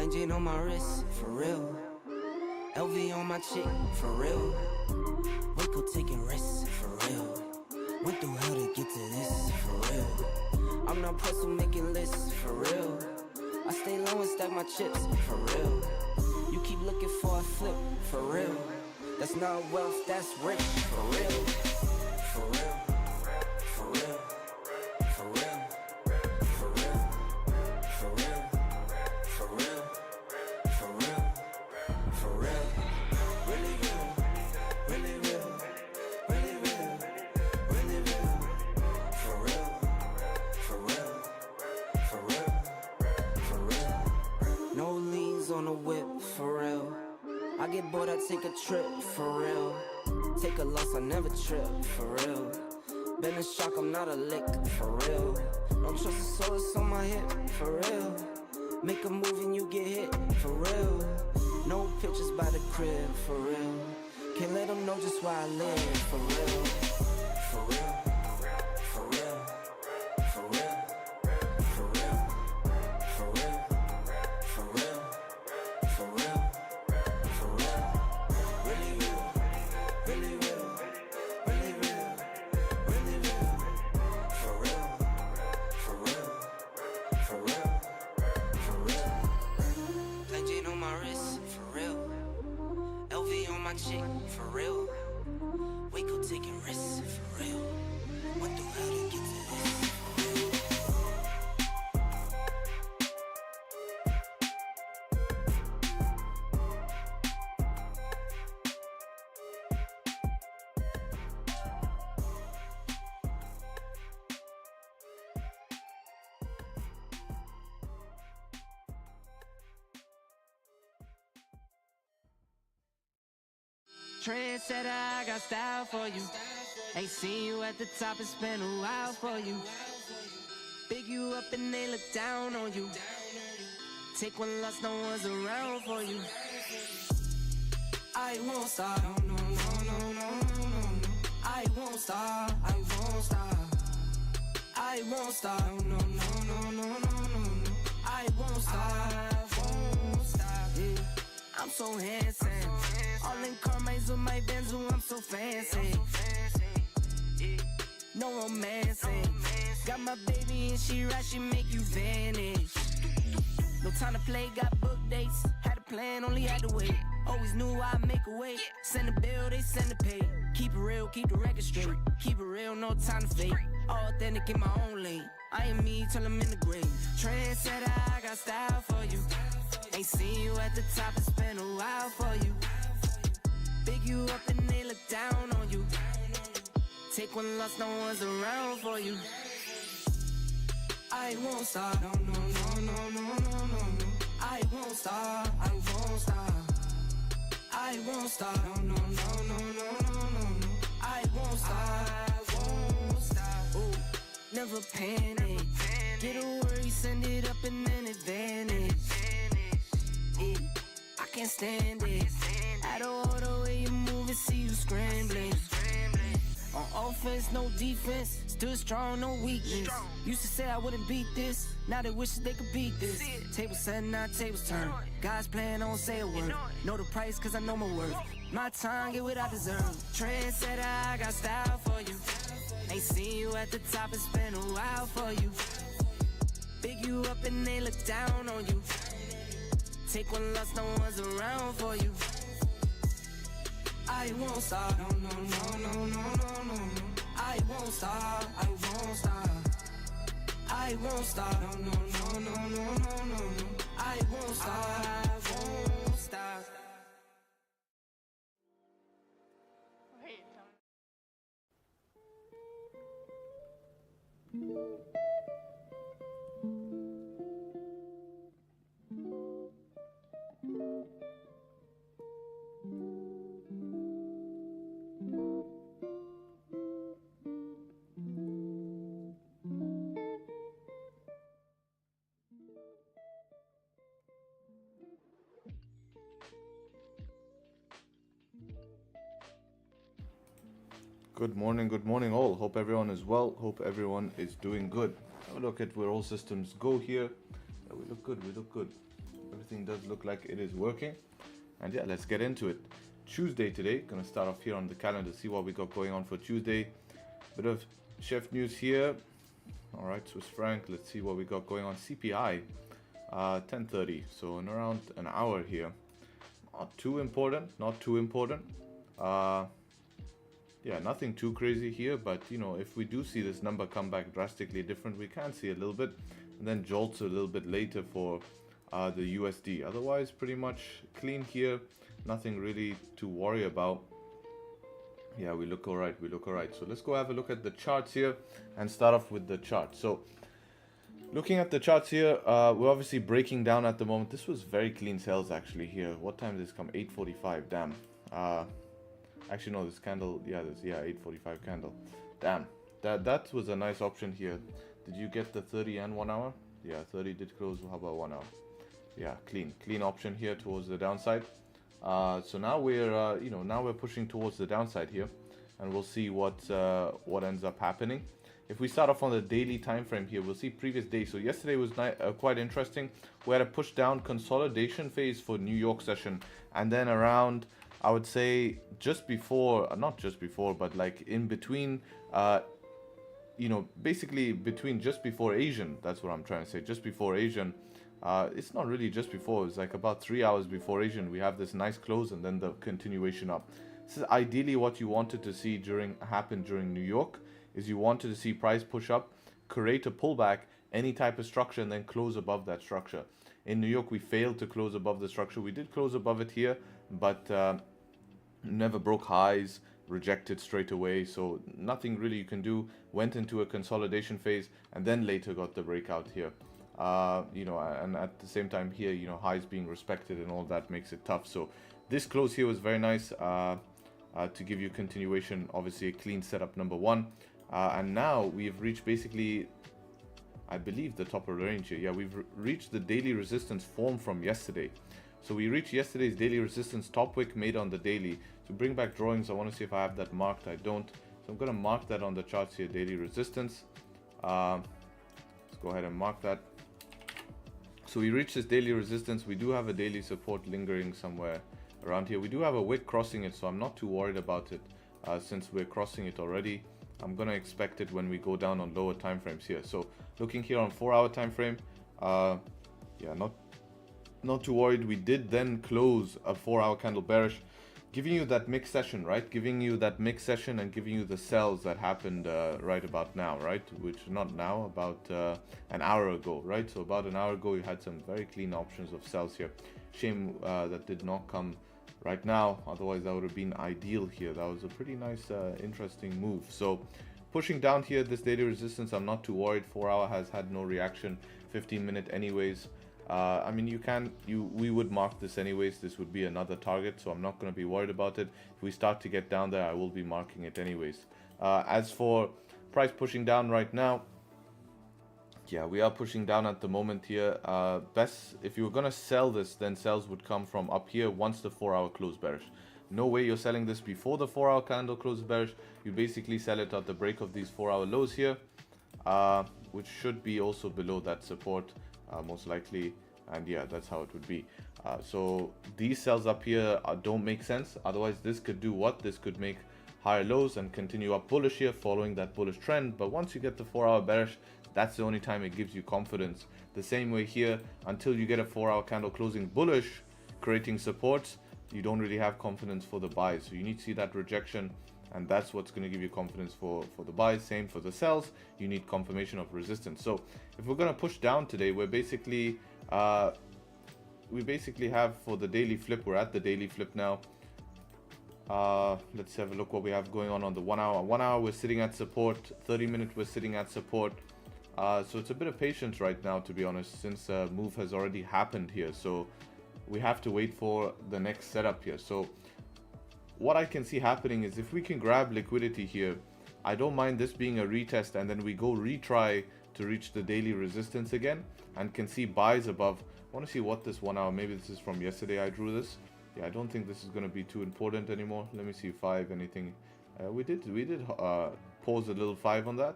Plain Jane on my wrist, for real. LV on my chick, for real. Waco taking risks, for real. Went through hell to get to this, for real. I'm not pressed to making lists, for real. I stay low and stack my chips, for real. You keep looking for a flip, for real. That's not wealth, that's rich, for real. For real. For real. For real. For real. For real. For real. For real. For real. Really real. Really real. Really real. Really real. For real. For real. For real. For real. No liens on the whip, for real. I get bored, I take a trip, for real. Take a loss, I never trip, for real. Been in shock, I'm not a lick, for real. Don't trust the soul, it's on my hip, for real. Make a move and you get hit, for real. No pictures by the crib, for real. Can't let them know just where I live, for real. For real. For real. For real. For real. For real. For real. For real. For real. Really real. Really real. Really real. Really real. For real. For real. For real. For real. Plain Jane on my wrist, for real. LV on my chick, for real. Waco taking risks, for real. Went through hell to get to this, for real. Trendsetter, I got style for you. Ain't seen you at the top, it's been a while for you. Big you up and they look down on you. Take one loss, no one's around for you. I won't stop, no, no, no, no, no, no, no. I won't stop, I won't stop. I won't stop, no, no, no, no, no, no, no. I won't stop, won't stop, yeah. I'm so handsome. All in Carmine's with my Benz, I'm so fancy. No romancing. Got my baby and she right, she make you vanish. No time to play, got book dates. Had a plan, only had to wait. Always knew I'd make a way. Send a bill, they send a pay. Keep it real, keep the record straight. Keep it real, no time to fake. All authentic in my own lane. I am me till I'm in the grave. Trendsetter, I got style for you. Ain't seen you at the top, it's been a while for you. Big you up and they look down on you. Take one loss, no one's around for you. I won't stop, no, no, no, no, no, no, no, no. I won't stop, I won't stop. I won't stop, no, no, no, no, no, no, no, no. I won't stop, I won't stop. Ooh, never panic. Get a worry, send it up and then it vanish. Yeah, I can't stand it. Out of all the way you move and see you scrambling. On offense, no defense. Still strong, no weakness. Used to say I wouldn't beat this. Now they wish they could beat this. Tables set, now tables turn. God's plan, don't say a word. Know the price, cause I know my worth. My time, get what I deserve. Trendsetter, I got style for you. Ain't seen you at the top, it's been a while for you. Big you up and they look down on you. Take one loss, no one's around for you. I won't stop, no, no, no, no, no, no, no. I won't stop, I won't stop. I won't stop, no, no, no, no, no, no, no. I won't stop, I won't stop. Good morning all. Hope everyone is well. Hope everyone is doing good. Have a look at where all systems go here. We look good, we look good. everything does look like it is working. And yeah, let's get into it. Tuesday today, gonna start off here on the calendar, see what we got going on for Tuesday. Bit of chef news here. All right, Swiss franc, let's see what we got going on. CPI, 10:30, so in around an hour here. Not too important, not too important. Yeah, nothing too crazy here, but you know, if we do see this number come back drastically different, we can see a little bit, and then jolts a little bit later for the USD. Otherwise, pretty much clean here, nothing really to worry about. Yeah, we look all right, we look all right. So let's go have a look at the charts here and start off with the chart. So looking at the charts here, we're obviously breaking down at the moment. This was very clean sales actually here. What time did this come? 8:45, damn. Actually, no, this candle, yeah, 8:45 candle. Damn, that was a nice option here. Did you get the 30 and 1 hour? Yeah, 30 did close. How about 1 hour? Yeah, clean option here towards the downside. So now we're, now we're pushing towards the downside here, and we'll see what ends up happening. If we start off on the daily time frame here, we'll see previous day. So yesterday was quite interesting. We had a push down consolidation phase for New York session, and then around, I would say just before, not just before, but like in between, basically between just before Asian, that's what I'm trying to say, just before Asian. It's not really just before, it's like about 3 hours before Asian, we have this nice close and then the continuation up. This is ideally what you wanted to see happen during New York, is you wanted to see price push up, create a pullback, any type of structure, and then close above that structure. In New York, we failed to close above the structure. We did close above it here, but never broke highs, rejected straight away, so nothing really you can do. Went into a consolidation phase and then later got the breakout here. And at the same time here, highs being respected and all that makes it tough. So this close here was very nice to give you continuation, obviously a clean setup number one. And now we've reached basically, I believe, the top of the range here. Yeah, we've reached the daily resistance form from yesterday. So we reached yesterday's daily resistance top wick made on the daily. To bring back drawings, I want to see if I have that marked. I don't. So I'm going to mark that on the charts here, daily resistance. Let's go ahead and mark that. So we reached this daily resistance. We do have a daily support lingering somewhere around here. We do have a wick crossing it, so I'm not too worried about it since we're crossing it already. I'm going to expect it when we go down on lower time frames here. So looking here on 4 hour time frame, yeah, not too worried. We did then close a 4 hour candle bearish, giving you that mixed session, right? Giving you that mixed session and giving you the sells that happened right about now, right? Which not now, about an hour ago, right? So about an hour ago, you had some very clean options of sells here. Shame that did not come right now. Otherwise, that would have been ideal here. That was a pretty nice, interesting move. So pushing down here, this daily resistance, I'm not too worried. 4 hour has had no reaction. 15-minute anyways. I mean, we would mark this anyways. This would be another target, so I'm not going to be worried about it. If we start to get down there, I will be marking it anyways. As for price pushing down right now, yeah, we are pushing down at the moment here. Best, if you were going to sell this, then sells would come from up here once the 4 hour close bearish. No way you're selling this before the 4 hour candle close bearish. You basically sell it at the break of these 4 hour lows here, which should be also below that support. Most likely, and yeah, that's how it would be. So these sells up here don't make sense. Otherwise, this could do what? This could make higher lows and continue up bullish here, following that bullish trend. But once you get the 4 hour bearish, that's the only time it gives you confidence. The same way here, until you get a 4 hour candle closing bullish, creating supports, you don't really have confidence for the buys. So you need to see that rejection, and that's what's going to give you confidence for the buys. Same for the sells, you need confirmation of resistance. So if we're going to push down today, we basically have for the daily flip, we're at the daily flip now. Let's have a look what we have going on the 1 hour. 1 hour we're sitting at support, 30-minute we're sitting at support. So it's a bit of patience right now, to be honest, since move has already happened here. So we have to wait for the next setup here. So what I can see happening is if we can grab liquidity here, I don't mind this being a retest, and then we go retry to reach the daily resistance again and can see buys above. I want to see what this 1 hour, maybe this is from yesterday I drew this. Yeah, I don't think this is going to be too important anymore. Let me see 5, anything. We did pause a little 5 on that.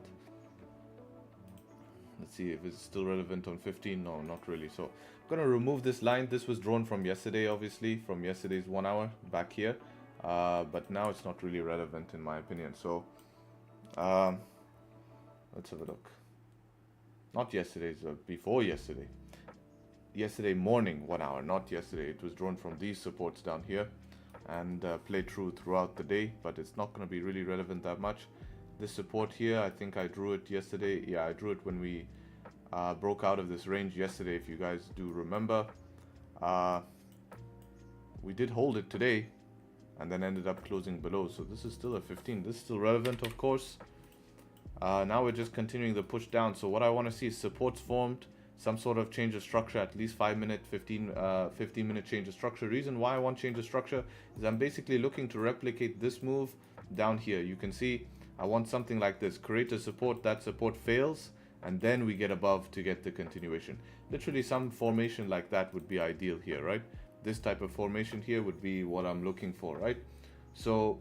Let's see if it's still relevant on 15. No, not really. So I'm going to remove this line. This was drawn from yesterday, obviously, from yesterday's 1 hour back here. But now it's not really relevant in my opinion. So let's have a look. Not yesterday's, before yesterday. Yesterday morning 1 hour, not yesterday. It was drawn from these supports down here and played throughout the day, but it's not going to be really relevant that much. This support here, I think I drew it yesterday. Yeah, I drew it when we broke out of this range yesterday, if you guys do remember. We did hold it today and then ended up closing below. So this is still a 15. This is still relevant, of course. Now we're just continuing the push down. So what I want to see is supports formed, some sort of change of structure, at least 5 minute, 15 minute change of structure. Reason why I want change of structure is I'm basically looking to replicate this move down here. You can see I want something like this, create a support, that support fails, and then we get above to get the continuation. Literally some formation like that would be ideal here, right? This type of formation here would be what I'm looking for, right? So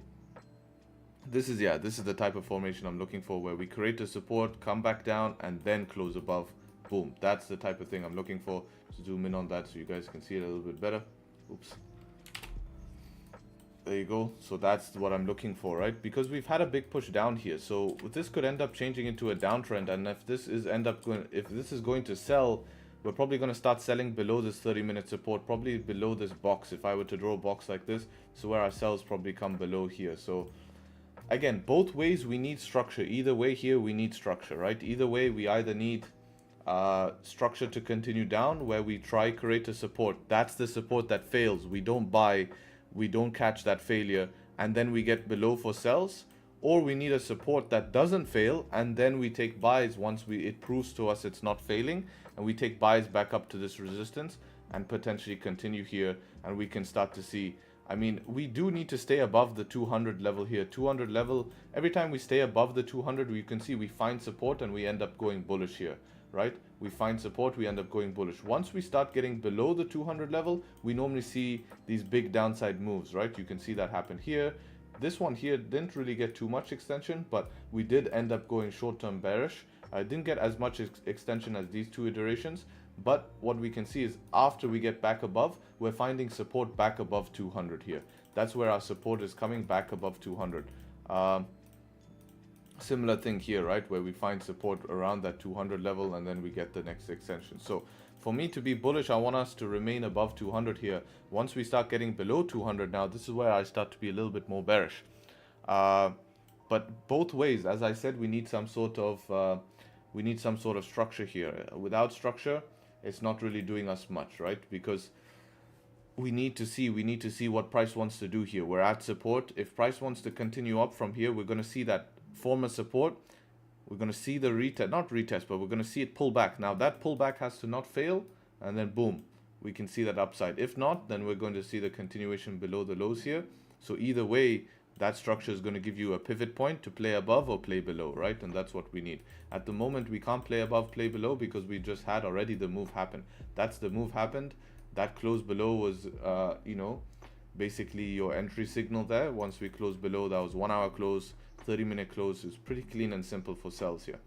this is the type of formation I'm looking for, where we create a support, come back down, and then close above. Boom. That's the type of thing I'm looking for. So zoom in on that so you guys can see it a little bit better. Oops. There you go. So that's what I'm looking for, right? Because we've had a big push down here. So this could end up changing into a downtrend, and if this is going to sell, we're probably going to start selling below this 30-minute support, probably below this box. If I were to draw a box like this, so where our sells probably come below here. So again, both ways we need structure. Either way here we need structure, right? Either way we either need structure to continue down, where we try create a support. That's the support that fails. We don't buy, we don't catch that failure, and then we get below for sells. Or we need a support that doesn't fail, and then we take buys once it proves to us it's not failing, and we take buys back up to this resistance and potentially continue here, and we can start to see, I mean, we do need to stay above the 200 level here. 200 level, every time we stay above the 200, you can see we find support and we end up going bullish here, right? We find support, we end up going bullish. Once we start getting below the 200 level, we normally see these big downside moves, right? You can see that happen here. This one here didn't really get too much extension, but we did end up going short-term bearish. I didn't get as much extension as these two iterations, but what we can see is after we get back above, we're finding support back above 200 here. That's where our support is coming back above 200. Similar thing here, right, where we find support around that 200 level and then we get the next extension. So for me to be bullish, I want us to remain above 200 here. Once we start getting below 200 now, this is where I start to be a little bit more bearish. But both ways, as I said, we need some sort of structure here. Without structure, it's not really doing us much, right? Because we need to see what price wants to do here. We're at support. If price wants to continue up from here, we're going to see that form a support. We're going to see the retest, not retest, but we're going to see it pull back. Now that pullback has to not fail, and then boom, we can see that upside. If not, then we're going to see the continuation below the lows here. So either way, that structure is going to give you a pivot point to play above or play below, right? And that's what we need. At the moment, we can't play above, play below, because we just had already the move happen. That's the move happened. That close below was, basically your entry signal there. Once we close below, that was 1 hour close, 30-minute close. Is pretty clean and simple for sells here.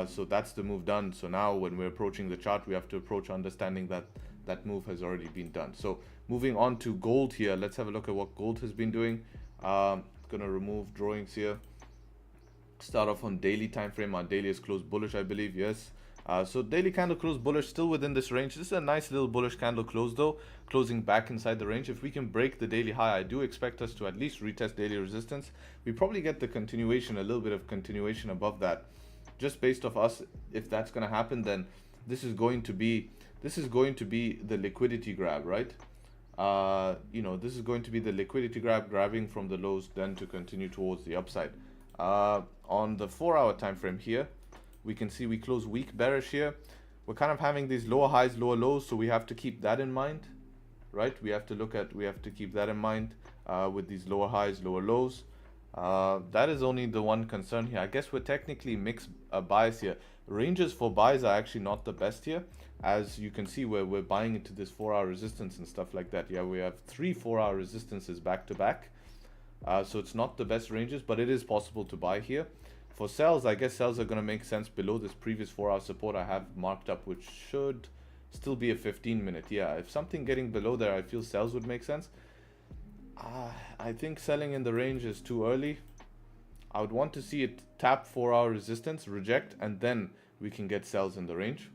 So that's the move done. So now when we're approaching the chart, we have to approach understanding that that move has already been done. So moving on to gold here, let's have a look at what gold has been doing. Gonna remove drawings here. Start off on daily time frame. Our daily is closed bullish, I believe. Yes. So daily candle close bullish, still within this range. This is a nice little bullish candle close though, closing back inside the range. If we can break the daily high, I do expect us to at least retest daily resistance. We probably get the continuation, a little bit of continuation above that, just based off us. If that's going to happen, then this is going to be the liquidity grab, right? This is going to be the liquidity grab, grabbing from the lows, then to continue towards the upside. On the 4 hour time frame here, we can see we close weak bearish here. We're kind of having these lower highs, lower lows, so we have to keep that in mind, right? We have to keep that in mind with these lower highs, lower lows. That is only the one concern here. I guess we're technically mixed bias here. Ranges for buys are actually not the best here. As you can see, where we're buying into this 4 hour resistance and stuff like that. Yeah, we have 3 4 hour resistances back to back. So it's not the best ranges, but it is possible to buy here. For sells, I guess sells are going to make sense below this previous 4-hour support I have marked up, which should still be a 15-minute. Yeah, if something getting below there, I feel sells would make sense. I think selling in the range is too early. I would want to see it tap 4-hour resistance, reject, and then we can get sells in the range.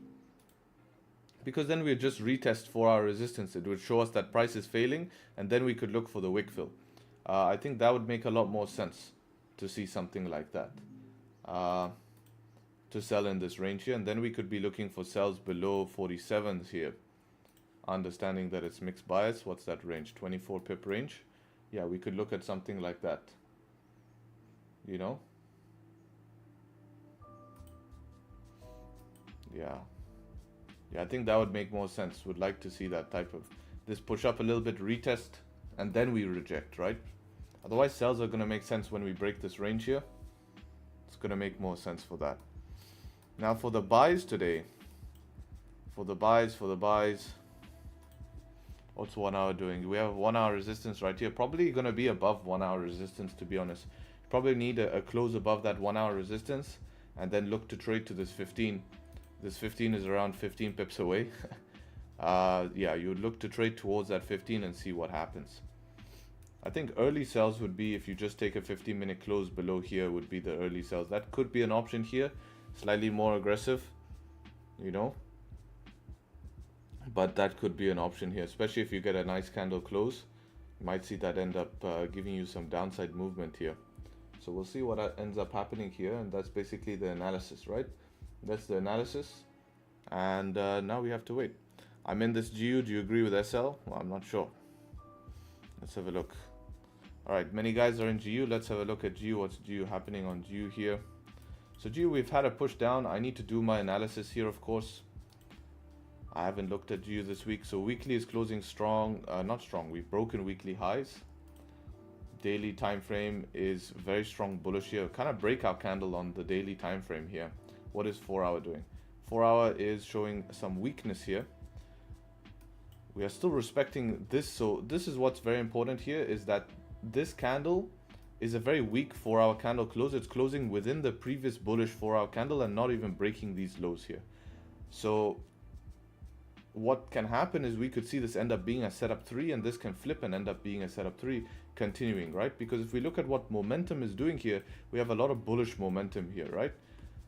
Because then we just retest 4-hour resistance. It would show us that price is failing, and then we could look for the wick fill. I think that would make a lot more sense to see something like that. To sell in this range here, and then we could be looking for sells below 47s here. Understanding that it's mixed bias. What's that range? 24 pip range. Yeah, we could look at something like that. You know? Yeah. Yeah, I think that would make more sense. Would like to see that type of this push up a little bit, retest, and then we reject, right? Otherwise, sells are going to make sense when we break this range here. It's going to make more sense for that. Now for the buys today. For the buys. What's 1 hour doing? We have 1 hour resistance right here. Probably going to be above 1 hour resistance, to be honest. Probably need a close above that 1 hour resistance and then look to trade to this 15. This 15 is around 15 pips away. Yeah, you would look to trade towards that 15 and see what happens. I think early sells would be if you just take a 15-minute close below here would be the early sells. That could be an option here. Slightly more aggressive, you know. But that could be an option here, especially if you get a nice candle close. You might see that end up giving you some downside movement here. So we'll see what ends up happening here, and that's basically the analysis, right? That's the analysis, and now we have to wait. I'm in this GU. Do you agree with SL? Well, I'm not sure. Let's have a look. All right, many guys are in GU. Let's have a look at GU. What's GU happening on GU here? So GU, we've had a push down. I need to do my analysis here, of course. I haven't looked at GU this week. So weekly is closing strong. Not strong. We've broken weekly highs. Daily time frame is very strong bullish here. Kind of breakout candle on the daily time frame here. What is 4 hour doing? 4 hour is showing some weakness here. We are still respecting this. So this is what's very important here, is that this candle is a very weak 4 hour candle close. It's closing within the previous bullish 4 hour candle and not even breaking these lows here. So what can happen is we could see this end up being a setup 3, and this can flip and end up being a setup 3 continuing, right? Because if we look at what momentum is doing here, we have a lot of bullish momentum here, right?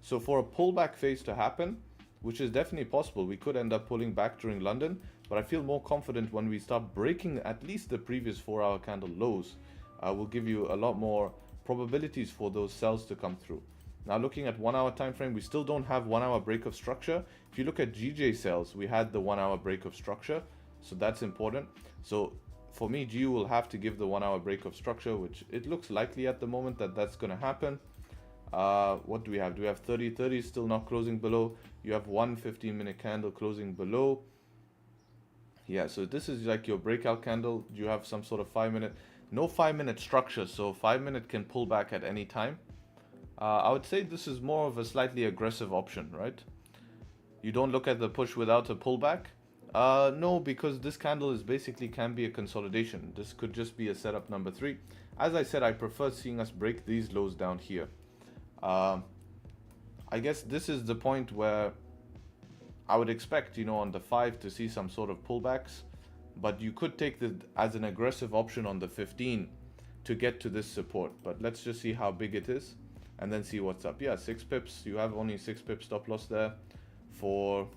So for a pullback phase to happen, which is definitely possible, we could end up pulling back during London, but I feel more confident when we start breaking at least the previous 4 hour candle lows. Will give you a lot more probabilities for those sells to come through. Now looking at 1 hour time frame, we still don't have 1 hour break of structure. If you look at GJ sells, we had the 1 hour break of structure, so that's important. So for me, GU will have to give the 1 hour break of structure, which it looks likely at the moment that that's going to happen. What do we have? Do we have 30? 30 is still not closing below. You have one 15-minute candle closing below. Yeah, so this is like your breakout candle. You have some sort of 5-minute, no 5-minute structure, so 5-minute can pull back at any time. I would say this is more of a slightly aggressive option, right? You don't look at the push without a pullback. No, because this candle is basically can be a consolidation. This could just be a setup number 3. As I said, I prefer seeing us break these lows down here. I guess this is the point where I would expect, you know, on the 5 to see some sort of pullbacks, but you could take this as an aggressive option on the 15 to get to this support. But let's just see how big it is and then see what's up. Yeah, 6 pips. You have only 6 pip stop loss there for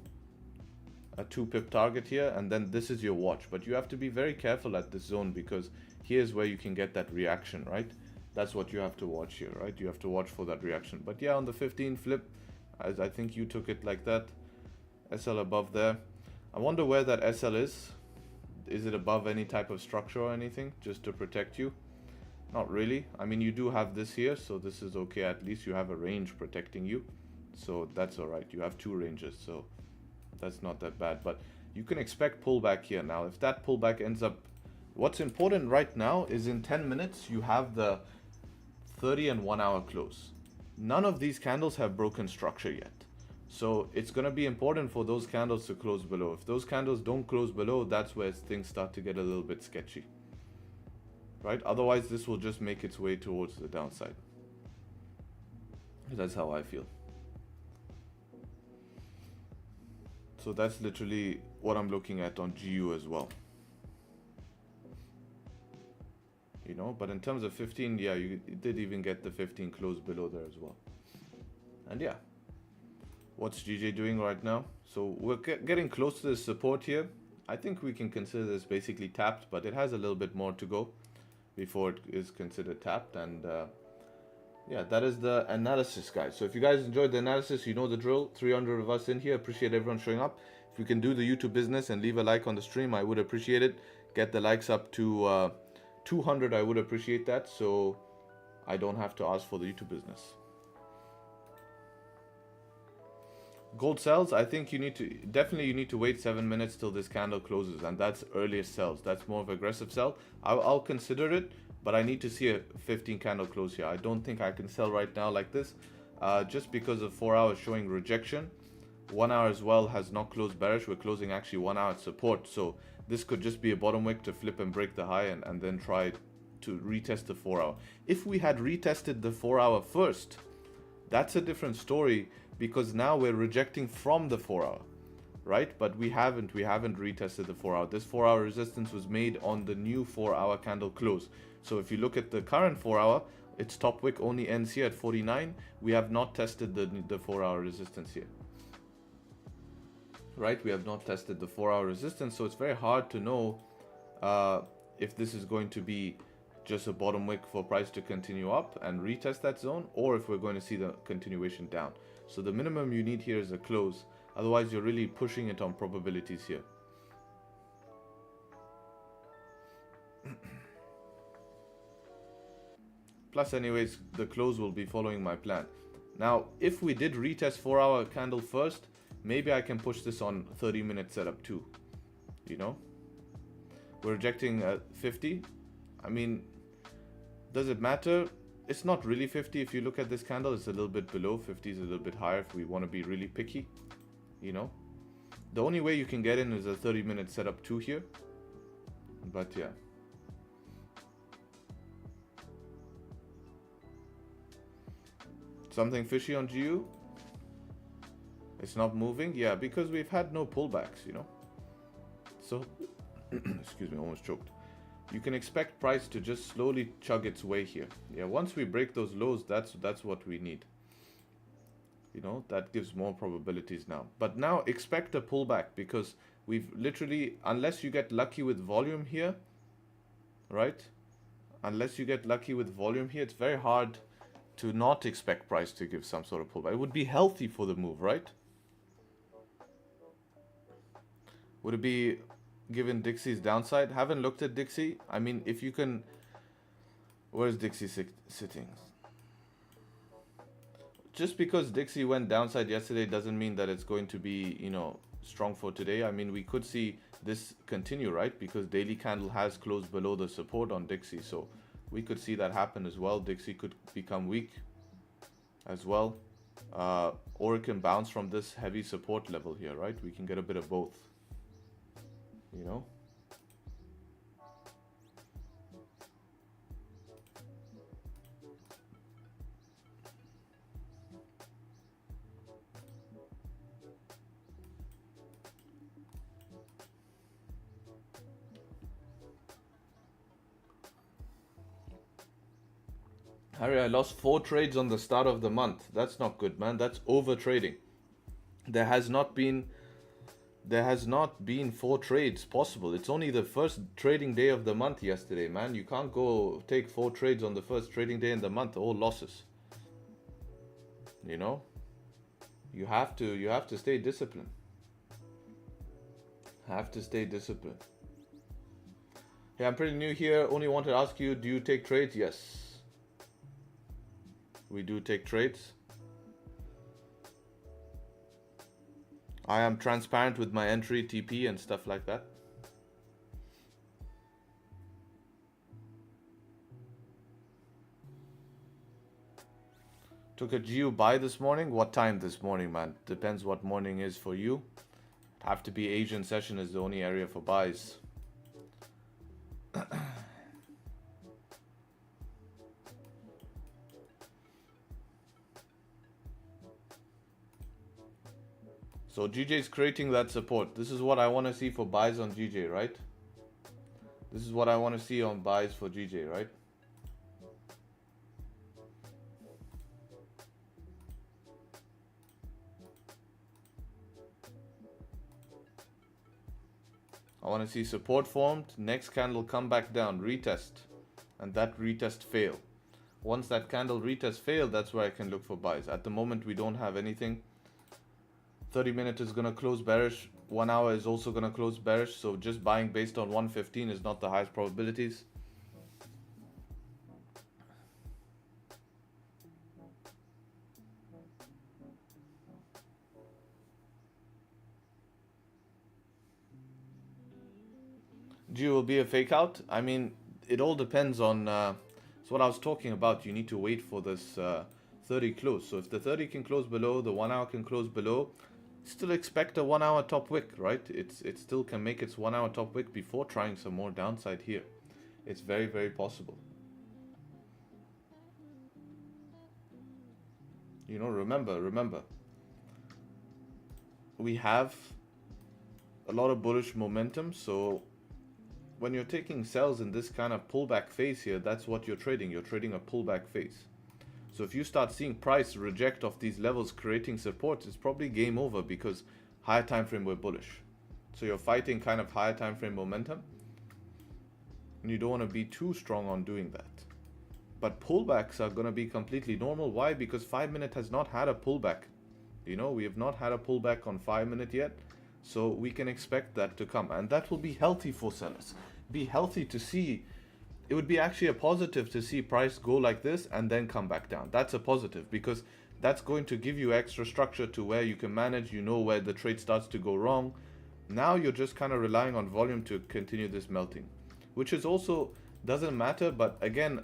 a 2 pip target here, and then this is your watch. But you have to be very careful at this zone, because here's where you can get that reaction, right? That's what you have to watch here, right? You have to watch for that reaction. But yeah, on the 15 flip, as I think you took it like that, SL above there. I wonder where that SL is. Is it above any type of structure or anything, just to protect you? Not really. I mean, you do have this here, so this is okay. At least you have a range protecting you, so that's all right. You have 2 ranges, so that's not that bad. But you can expect pullback here. Now, if that pullback ends up, what's important right now is in 10 minutes, you have the 30 and 1 hour close. None of these candles have broken structure yet. So it's going to be important for those candles to close below. If those candles don't close below, that's where things start to get a little bit sketchy, right? Otherwise, this will just make its way towards the downside. That's how I feel. So that's literally what I'm looking at on GU as well. You know, but in terms of 15, yeah, you did even get the 15 close below there as well. And yeah, what's GJ doing right now? So we're getting close to the support here. I think we can consider this basically tapped, but it has a little bit more to go before it is considered tapped. And yeah, that is the analysis, guys. So if you guys enjoyed the analysis, you know the drill. 300 of us in here. Appreciate everyone showing up. If you can do the YouTube business and leave a like on the stream, I would appreciate it. Get the likes up to 200, I would appreciate that, so I don't have to ask for the YouTube business. Gold sells, I think you need to wait 7 minutes till this candle closes, and that's earliest sells. That's more of aggressive sell. I'll consider it, but I need to see a 15 candle close here. I don't think I can sell right now like this, just because of 4 hours showing rejection. 1 hour as well has not closed bearish. We're closing actually 1 hour at support, so this could just be a bottom wick to flip and break the high and then try to retest the 4 hour. If we had retested the 4 hour first, that's a different story, because now we're rejecting from the 4 hour, right? But we haven't retested the 4 hour. This 4 hour resistance was made on the new 4 hour candle close. So if you look at the current 4 hour, its top wick only ends here at 49. We have not tested the 4 hour resistance here. Right, we have not tested the 4 hour resistance, so it's very hard to know if this is going to be just a bottom wick for price to continue up and retest that zone, or if we're going to see the continuation down. So the minimum you need here is a close, otherwise you're really pushing it on probabilities here. Plus anyways, the close will be following my plan. Now if we did retest 4 hour candle first, maybe I can push this on 30-minute setup too. You know, we're rejecting 50. I mean, does it matter? It's not really 50. If you look at this candle, it's a little bit below. 50 is a little bit higher if we want to be really picky. You know, the only way you can get in is a 30-minute setup too here. But yeah. Something fishy on GU? It's not moving? Yeah, because we've had no pullbacks, you know. So, excuse me, almost choked. You can expect price to just slowly chug its way here. Yeah, once we break those lows, that's what we need. You know, that gives more probabilities now. But now expect a pullback, because we've literally, unless you get lucky with volume here, right? Unless you get lucky with volume here, it's very hard to not expect price to give some sort of pullback. It would be healthy for the move, right? Would it be given Dixie's downside? Haven't looked at Dixie. I mean, if you can... Where's Dixie sitting? Just because Dixie went downside yesterday doesn't mean that it's going to be, you know, strong for today. I mean, we could see this continue, right? Because daily candle has closed below the support on Dixie. So we could see that happen as well. Dixie could become weak as well. Or it can bounce from this heavy support level here, right? We can get a bit of both. You know, Harry, I lost 4 trades on the start of the month. That's not good, man. That's over trading. There has not been 4 trades possible. It's only the first trading day of the month yesterday, man. You can't go take 4 trades on the first trading day in the month, all losses. You know, you have to stay disciplined. Have to stay disciplined. Hey, I'm pretty new here. Only want to ask you, do you take trades? Yes, we do take trades. I am transparent with my entry, TP, and stuff like that. Took a GU buy this morning. What time this morning, man? Depends what morning is for you. Have to be Asian session is the only area for buys. So GJ is creating that support. This is what I want to see for buys on GJ, right? This is what I want to see on buys for GJ, right? I want to see support formed, next candle come back down, retest, and that retest fail. Once that candle retest fail, that's where I can look for buys. At the moment, we don't have anything. 30-minute is going to close bearish. 1 hour is also going to close bearish. So just buying based on 115 is not the highest probabilities. G will be a fake out. I mean, it all depends on... it's what I was talking about. You need to wait for this 30 close. So if the 30 can close below, the 1 hour can close below, still expect a 1 hour top wick, right? It still can make its 1 hour top wick before trying some more downside here. It's very, very possible. You know, remember, we have a lot of bullish momentum. So when you're taking sells in this kind of pullback phase here, that's what you're trading. You're trading a pullback phase. So if you start seeing price reject off these levels, creating support, it's probably game over because higher time frame were bullish. So you're fighting kind of higher time frame momentum, and you don't want to be too strong on doing that. But pullbacks are going to be completely normal. Why? Because 5-minute has not had a pullback. You know, we have not had a pullback on 5-minute yet. So we can expect that to come, and that will be healthy for sellers. Be healthy to see. It would be actually a positive to see price go like this and then come back down. That's a positive because that's going to give you extra structure to where you can manage. You know where the trade starts to go wrong. Now you're just kind of relying on volume to continue this melting, which is also doesn't matter. But again,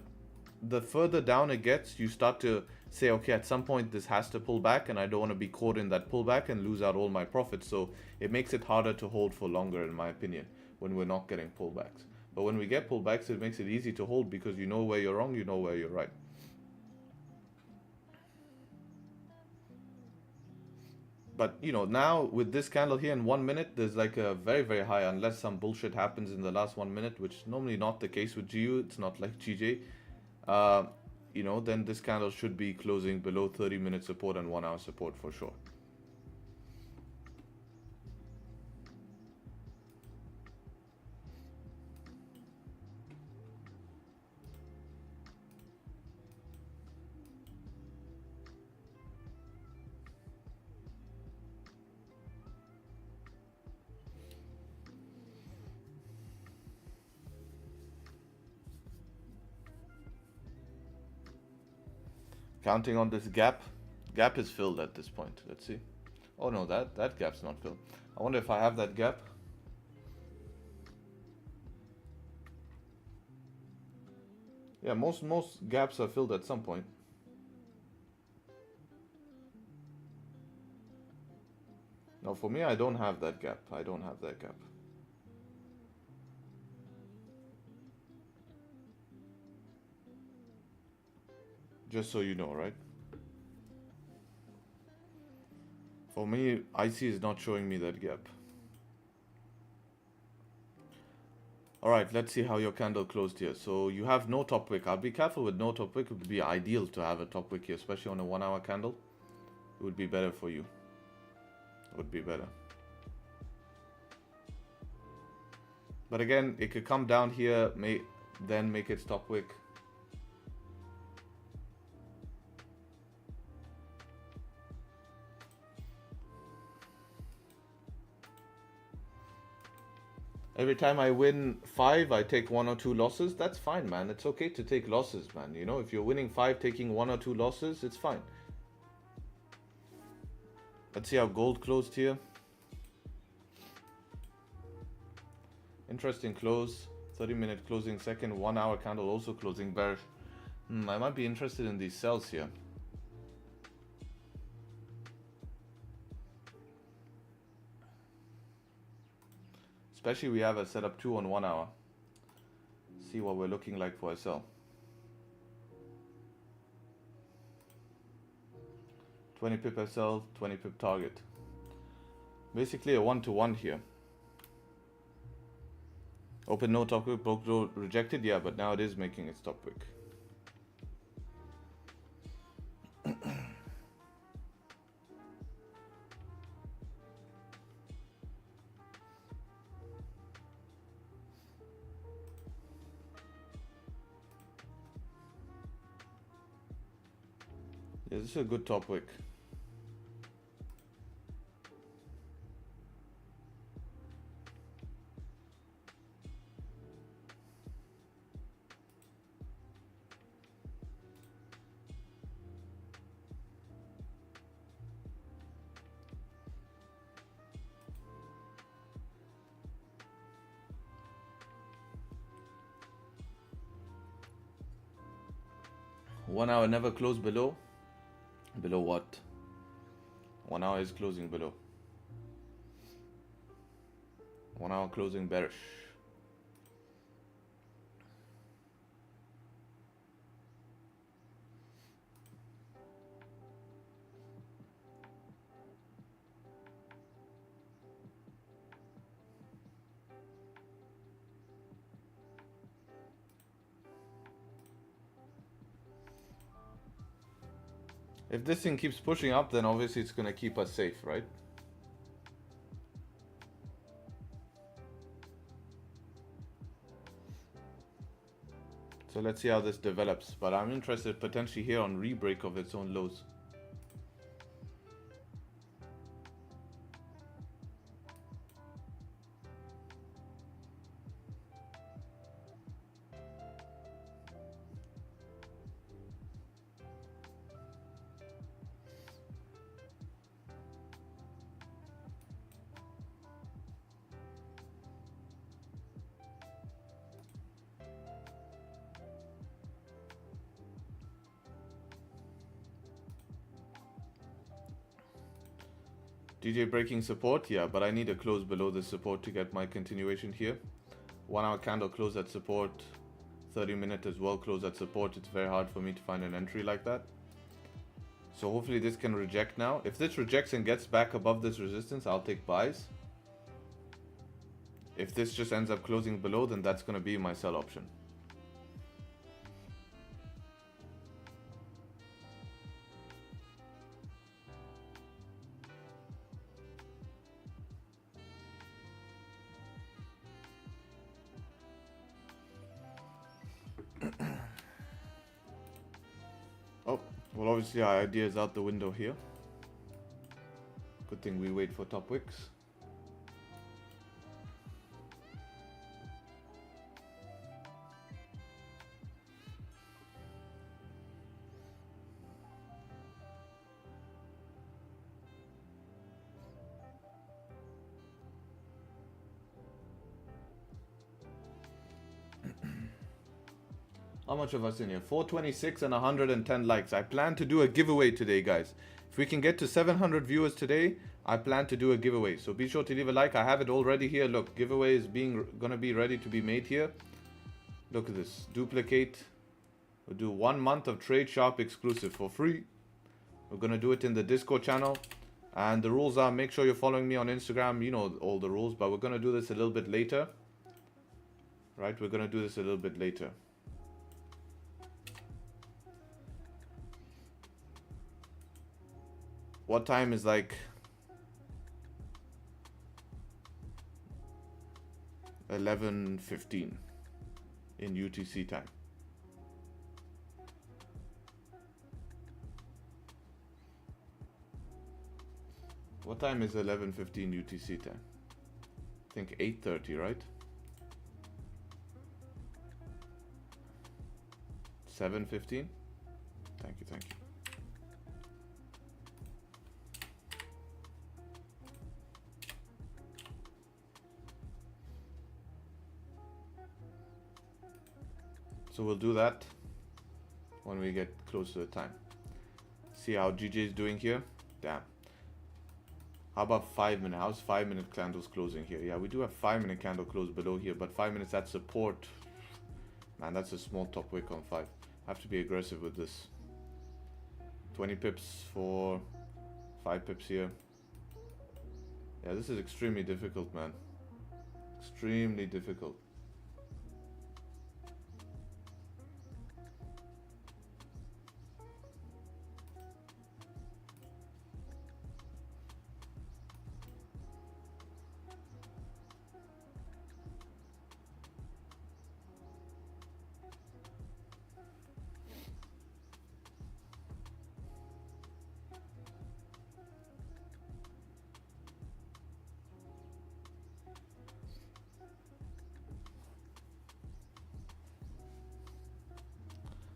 the further down it gets, you start to say, okay, at some point this has to pull back, and I don't want to be caught in that pullback and lose out all my profits. So it makes it harder to hold for longer, in my opinion, when we're not getting pullbacks. But when we get pullbacks, it makes it easy to hold because you know where you're wrong, you know where you're right. But you know, now with this candle here in 1 minute, there's like a very, very high, unless some bullshit happens in the last 1 minute, which is normally not the case with GU. It's not like GJ. You know, then this candle should be closing below 30-minute support and 1 hour support for sure. Counting on this gap. Gap is filled at this point. Let's see. Oh no, that gap's not filled. I wonder if I have that gap. Yeah, most gaps are filled at some point. No, for me, I don't have that gap. I don't have that gap. Just so you know, right? For me, IC is not showing me that gap. Alright, let's see how your candle closed here. So you have no top wick. I'll be careful with no top wick. It would be ideal to have a top wick here, especially on a 1 hour candle. It would be better for you. It would be better. But again, it could come down here, then make its top wick. Every time I win 5, I take 1 or 2 losses. That's fine, man. It's okay to take losses, man. You know, if you're winning 5, taking 1 or 2 losses, it's fine. Let's see how gold closed here. Interesting close. 30-minute closing second. 1 hour candle also closing bearish. I might be interested in these sells here. Especially we have a setup 2 on 1 hour. See what we're looking like for a sell. 20 pip sell, 20 pip target. Basically a 1-to-1 here. Open no top wick, broke low, rejected, yeah, but now it is making its top wick. Yeah, this is a good top wick. One hour never close below. Below what? 1 hour is closing below. 1 hour closing bearish. If this thing keeps pushing up, then obviously it's going to keep us safe, right? So let's see how this develops. But I'm interested potentially here on re-break of its own lows. DJ breaking support, yeah, but I need a close below the support to get my continuation here. 1 hour candle close at support, 30-minute as well close at support. It's very hard for me to find an entry like that. So hopefully this can reject now. If this rejects and gets back above this resistance, I'll take buys. If this just ends up closing below, then that's going to be my sell option. Oh, well obviously our idea is out the window here. Good thing we wait for top wicks. How much of us in here? 426 and 110 likes. I plan to do a giveaway today, guys. If we can get to 700 viewers today, I plan to do a giveaway. So be sure to leave a like. I have it already here. Look, giveaway is gonna be ready to be made here. Look at this. Duplicate. We'll do 1 month of Tradesharpe exclusive for free. We're gonna do it in the Discord channel. And the rules are, make sure you're following me on Instagram. You know all the rules, but we're gonna do this a little bit later. Right, we're gonna do this a little bit later. What time is like 11:15 in UTC time? What time is 11:15 UTC time? I think 8:30, right? 7:15. Thank you, thank you. So we'll do that when we get close to the time. See how GJ is doing here? Damn. How about 5 minute? How's 5 minute candles closing here? Yeah, we do have 5 minute candle close below here, but 5 minutes at support. Man, that's a small top wick on 5. Have to be aggressive with this. 20 pips for 5 pips here. Yeah, this is extremely difficult, man. Extremely difficult.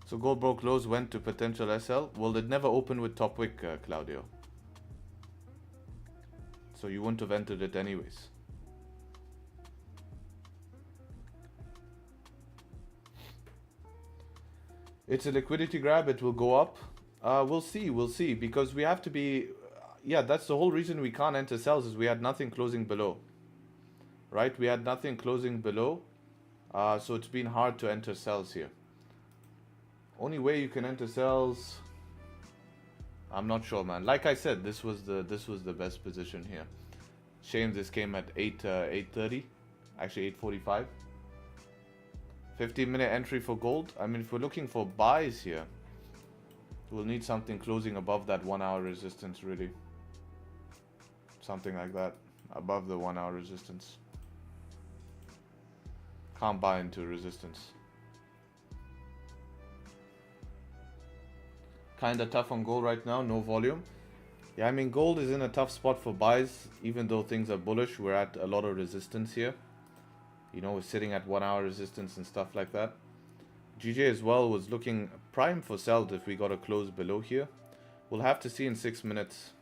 So gold broke lows, went to potential SL. Well, it never opened with top wick, Claudio. So you wouldn't have entered it anyways. It's a liquidity grab. It will go up. We'll see, because we have to be... yeah, that's the whole reason we can't enter sells, is we had nothing closing below. Right? We had nothing closing below. So it's been hard to enter sells here. Only way you can enter sells, I'm not sure, man. Like I said, this was the best position here. Shame this came at 8:30, actually 8:45. 15-minute entry for gold. I mean, if we're looking for buys here, we'll need something closing above that 1 hour resistance, really. Something like that, above the 1 hour resistance. Can't buy into resistance. Kinda tough on gold right now, no volume. Yeah, I mean, gold is in a tough spot for buys, even though things are bullish. We're at a lot of resistance here. You know, we're sitting at 1 hour resistance and stuff like that. GJ as well was looking prime for sell if we got a close below here. We'll have to see in 6 minutes.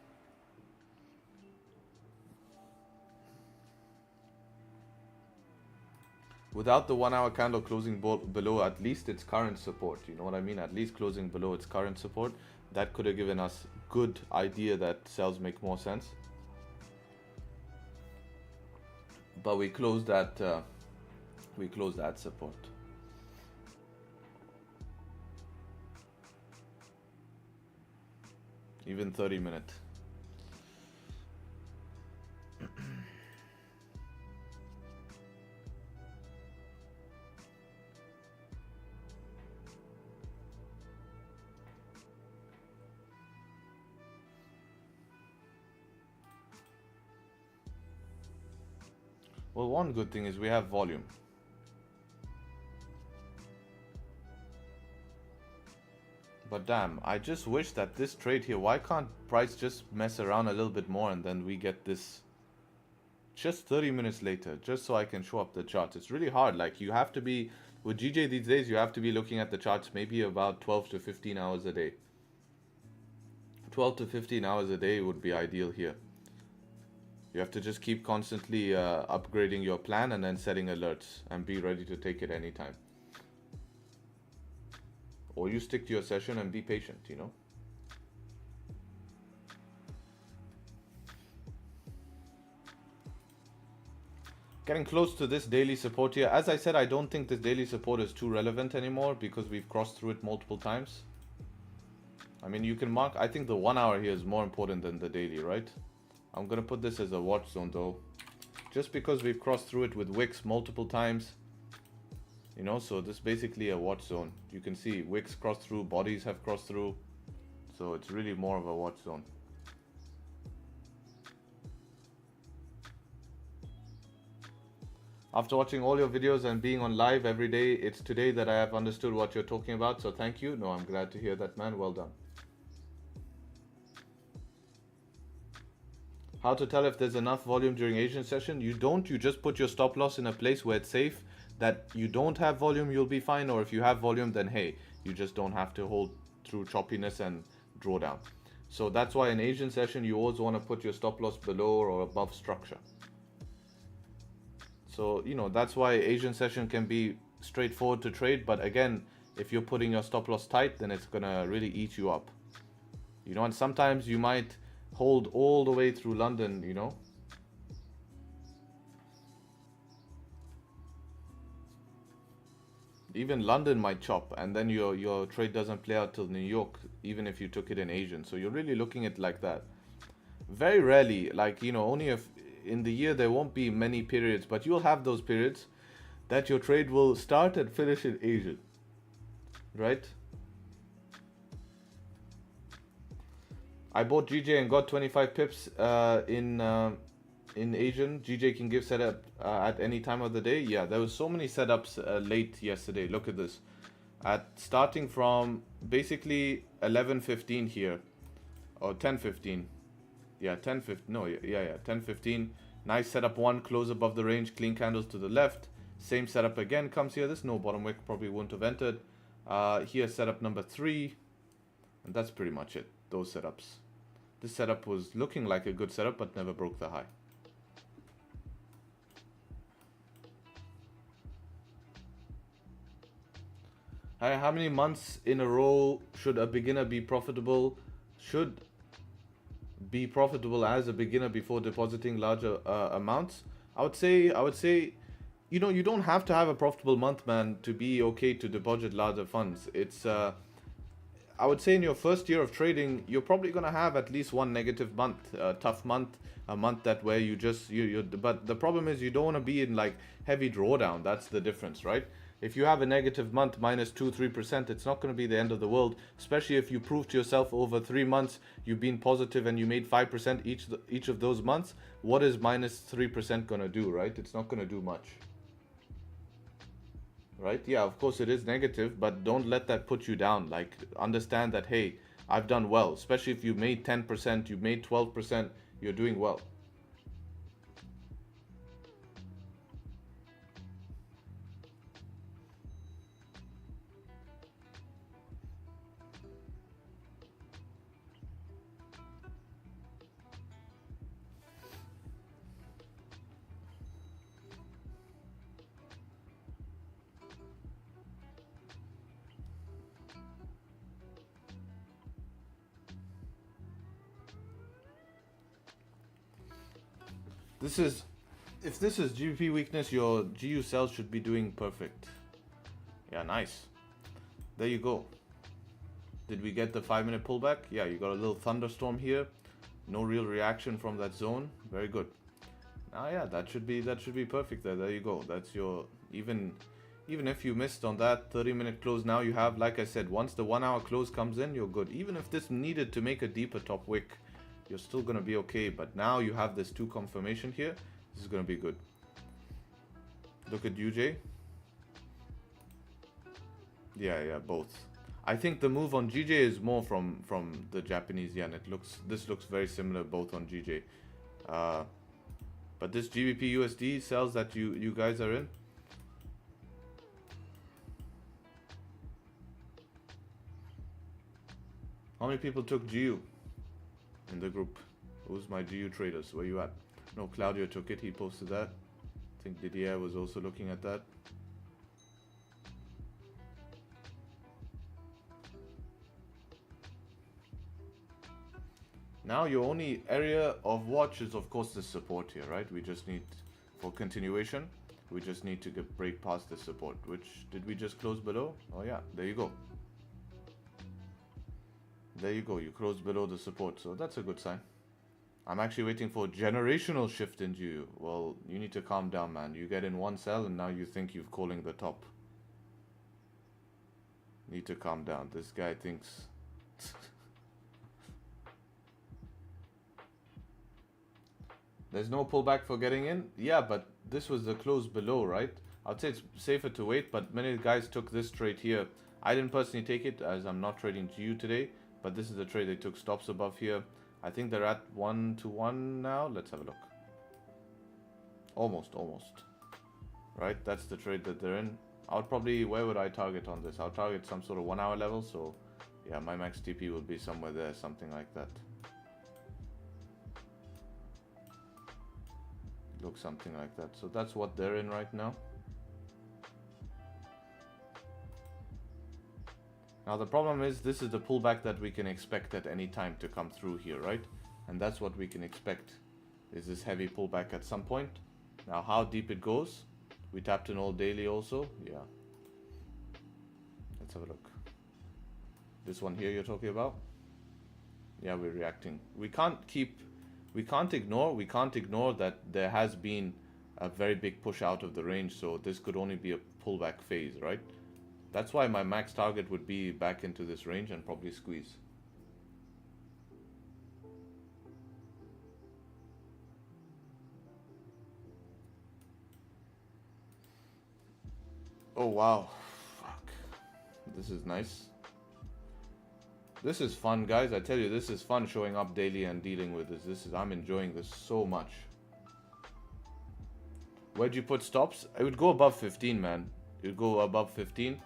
Without the 1 hour candle closing below at least its current support, you know what I mean? At least closing below its current support, that could have given us good idea that sells make more sense. But we closed that support. Even 30-minute. Well, one good thing is we have volume. But damn, I just wish that this trade here, why can't price just mess around a little bit more and then we get this just 30 minutes later, just so I can show up the charts. It's really hard. Like, you have to be, with GJ these days, you have to be looking at the charts maybe about 12 to 15 hours a day. 12 to 15 hours a day would be ideal here. You have to just keep constantly upgrading your plan and then setting alerts and be ready to take it anytime. Or you stick to your session and be patient, you know. Getting close to this daily support here. As I said, I don't think this daily support is too relevant anymore because we've crossed through it multiple times. I mean, you can mark, I think the 1 hour here is more important than the daily, right? I'm going to put this as a watch zone though. Just because we've crossed through it with wicks multiple times. You know, so this is basically a watch zone. You can see wicks crossed through, bodies have crossed through. So it's really more of a watch zone. After watching all your videos and being on live every day, it's today that I have understood what you're talking about. So thank you. No, I'm glad to hear that, man. Well done. How to tell if there's enough volume during Asian session? You don't. You just put your stop loss in a place where it's safe. That you don't have volume, you'll be fine. Or if you have volume, then hey, you just don't have to hold through choppiness and drawdown. So that's why in Asian session, you always want to put your stop loss below or above structure. So, you know, that's why Asian session can be straightforward to trade. But again, if you're putting your stop loss tight, then it's going to really eat you up. You know, and sometimes you might hold all the way through London, you know. Even London might chop and then your trade doesn't play out till New York, even if you took it in Asian. So you're really looking at it like that. Very rarely, like, you know, only if in the year there won't be many periods, but you'll have those periods that your trade will start and finish in Asian, right? I bought GJ and got 25 pips in Asian. GJ can give setup at any time of the day. Yeah, there was so many setups late yesterday. Look at this. At starting from basically 11:15 here, or 10:15. Yeah, 10:15. No, yeah, 10:15. Nice setup one, close above the range, clean candles to the left. Same setup again comes here. This no bottom wick, probably wouldn't have entered. Here setup number 3, and that's pretty much it. Those setups. This setup was looking like a good setup, but never broke the high. How many months in a row should a beginner be profitable? Should be profitable as a beginner before depositing larger amounts? I would say, you know, you don't have to have a profitable month, man, to be okay to deposit larger funds. It's I would say in your first year of trading, you're probably gonna have at least one negative month, a tough month, a month that where you just but the problem is you don't want to be in like heavy drawdown. That's the difference, right? If you have a negative month, minus 2-3%, it's not going to be the end of the world, especially if you prove to yourself over 3 months you've been positive and you made 5% each of those months. What is minus 3% going to do, right? It's not going to do much. Right? Yeah, of course it is negative, but don't let that put you down. Like, understand that, hey, I've done well. Especially if you made 10%, you made 12%, you're doing well. If this is GBP weakness, your GU cells should be doing perfect. Yeah, nice. There you go. Did we get the 5-minute pullback? Yeah, you got a little thunderstorm here. No real reaction from that zone. Very good. Yeah, that should be perfect there. There you go. That's your even if you missed on that 30-minute close, now you have, like I said, once the 1 hour close comes in, you're good. Even if this needed to make a deeper top wick, you're still going to be okay. But now you have this 2 confirmation here. This is going to be good. Look at UJ. Yeah, both. I think the move on GJ is more from the Japanese yen. This looks very similar both on GJ. But this GBP USD sells that you guys are in. How many people took GU in the group? Who's my GU traders? Where you at? No, Claudio took it. He posted that. I think Didier was also looking at that. Now your only area of watch is of course the support here, right? We just need, for continuation, we just need to break past the support. Which, did we just close below? Oh yeah, there you go. There you go, you closed below the support, so that's a good sign. I'm actually waiting for a generational shift in GU. Well, you need to calm down, man. You get in one cell and now you think you're calling the top. Need to calm down. This guy thinks... There's no pullback for getting in? Yeah, but this was the close below, right? I'd say it's safer to wait, but many guys took this trade here. I didn't personally take it as I'm not trading GU today, but this is the trade they took stops above here. I think they're at 1-to-1 now. Let's have a look. Almost. Right, that's the trade that they're in. I would probably, where would I target on this? I'll target some sort of 1 hour level. So yeah, my max TP will be somewhere there, something like that. Looks something like that. So that's what they're in right now. Now the problem is, this is the pullback that we can expect at any time to come through here, right? And that's what we can expect, is this heavy pullback at some point. Now how deep it goes, we tapped in all daily also, yeah. Let's have a look. This one here you're talking about? Yeah, we're reacting. We can't keep we can't ignore that there has been a very big push out of the range, so this could only be a pullback phase, right? That's why my max target would be back into this range and probably squeeze. Oh wow, fuck, this is nice. This is fun, guys. I tell you, this is fun showing up daily and dealing with this. I'm enjoying this so much. Where'd you put stops? I would go above 15, man. You'd go above 15.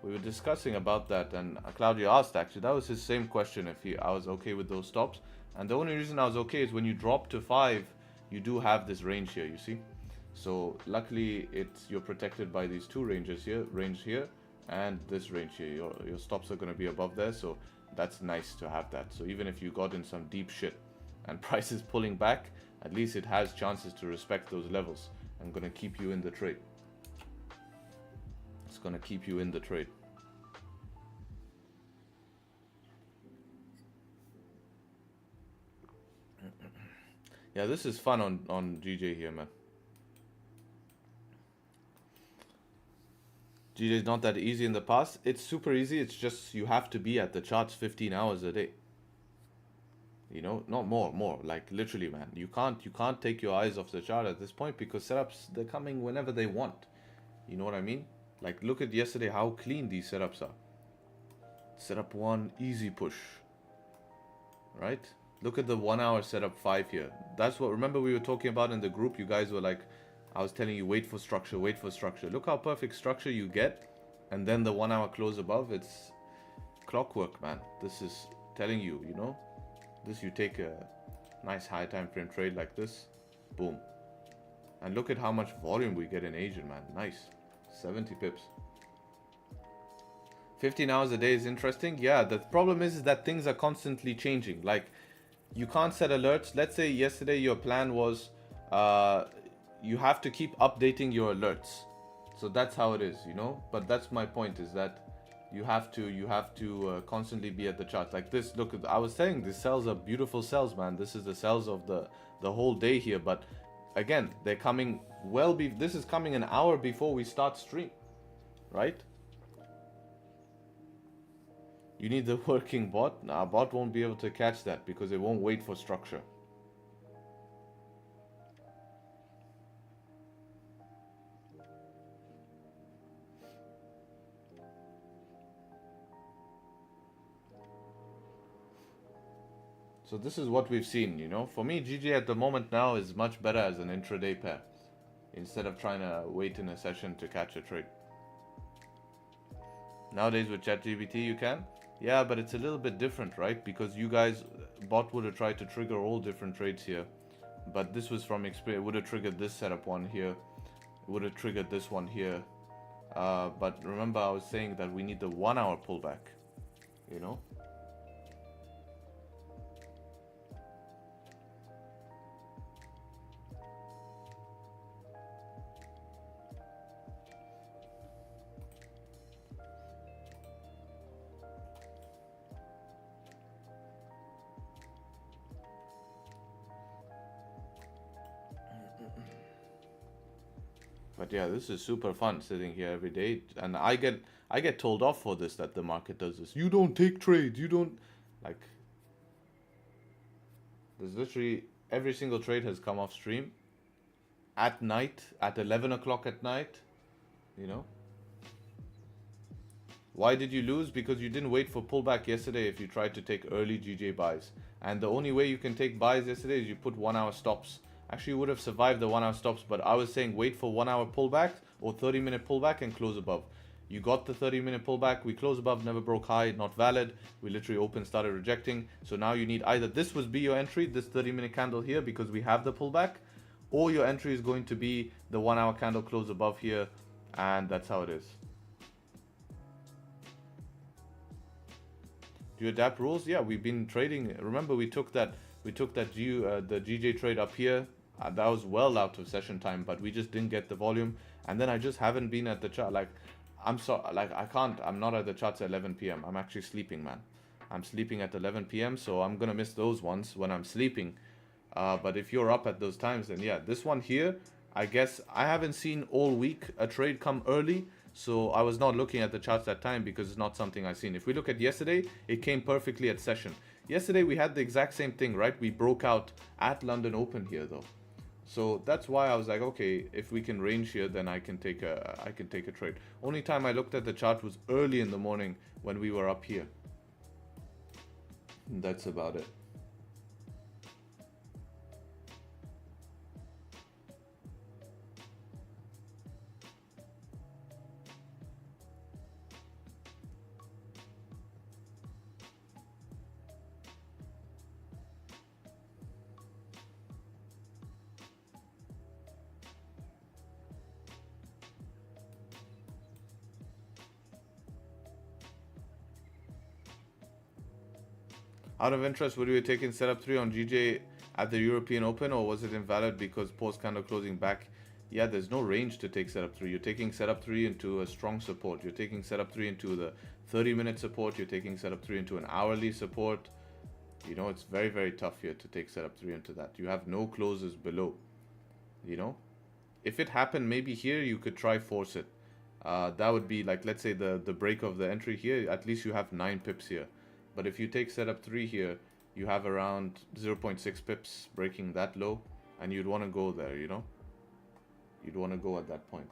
We were discussing about that, and Claudio asked, actually, that was his same question, if I was okay with those stops. And the only reason I was okay is when you drop to 5, you do have this range here, you see. So luckily, you're protected by these two ranges here, and this range here. Your stops are going to be above there, so that's nice to have that. So even if you got in some deep shit and price is pulling back, at least it has chances to respect those levels and going to keep you in the trade. It's going to keep you in the trade. Yeah, this is fun on GJ here, man. GJ is not that easy in the past. It's super easy. It's just you have to be at the charts 15 hours a day. You know, not more. Like literally, man. You can't take your eyes off the chart at this point because setups, they're coming whenever they want. You know what I mean? Like look at yesterday how clean these setups are. Setup 1, easy push. Right? Look at the 1 hour setup 5 here. That's what, remember we were talking about in the group. You guys were like, I was telling you, wait for structure, wait for structure. Look how perfect structure you get. And then the 1 hour close above, it's clockwork, man. This is telling you, you know, this, you take a nice high time frame trade like this, boom. And look at how much volume we get in Asian, man. Nice, 70 pips. 15 hours a day is interesting. Yeah, the problem is that things are constantly changing. Like you can't set alerts. Let's say yesterday your plan was, you have to keep updating your alerts. So that's how it is, you know. But that's my point, is that you have to constantly be at the charts. Like this, look, I was saying these cells are beautiful cells, man. This is the cells of the whole day here. But again, they're coming this is coming an hour before we start stream, right? You need the working bot. Nah, bot won't be able to catch that because it won't wait for structure. So this is what we've seen, you know. For me, GG at the moment now is much better as an intraday pair instead of trying to wait in a session to catch a trade. Nowadays with ChatGPT you can. Yeah, but it's a little bit different, right? Because you guys, bot would have tried to trigger all different trades here. But this was from experience. It would have triggered this setup one here. It would have triggered this one here. But remember I was saying that we need the 1 hour pullback, you know. But yeah, this is super fun sitting here every day, and I get told off for this, that the market does this. You don't take trades, you don't, like, there's literally every single trade has come off stream at night, at 11 o'clock at night, you know. Why did you lose? Because you didn't wait for pullback yesterday if you tried to take early GJ buys. And the only way you can take buys yesterday is you put 1 hour stops. Actually, you would have survived the 1 hour stops, but I was saying wait for 1 hour pullback or 30-minute pullback and close above. You got the 30-minute pullback, we close above, never broke high, not valid. We literally opened, started rejecting. So now you need either this would be your entry, this 30-minute candle here, because we have the pullback, or your entry is going to be the 1 hour candle close above here, and that's how it is. Do you adapt rules? Yeah, we've been trading. Remember, we took the GJ trade up here. That was well out of session time, but we just didn't get the volume. And then I just haven't been at the chart. Like, I'm not at the charts at 11 p.m. I'm actually sleeping, man. I'm sleeping at 11 p.m. So I'm gonna miss those ones when I'm sleeping. But if you're up at those times, then yeah, this one here, I guess I haven't seen all week a trade come early. So I was not looking at the charts that time because it's not something I've seen. If we look at yesterday, it came perfectly at session. Yesterday we had the exact same thing, right? We broke out at London Open here though. So that's why I was like, okay, if we can range here, then I can take a trade. Only time I looked at the chart was early in the morning when we were up here. And that's about it. Out of interest, would you have taken setup 3 on GJ at the European Open, or was it invalid because post candle closing back? Yeah, there's no range to take setup 3. You're taking setup 3 into a strong support. You're taking setup 3 into the 30-minute support. You're taking setup 3 into an hourly support. You know, it's very, very tough here to take setup 3 into that. You have no closes below. You know, if it happened maybe here, you could try force it. That would be like, let's say the break of the entry here, at least you have 9 pips here. But if you take setup 3 here, you have around 0.6 pips breaking that low, and you'd want to go there, you know? You'd want to go at that point.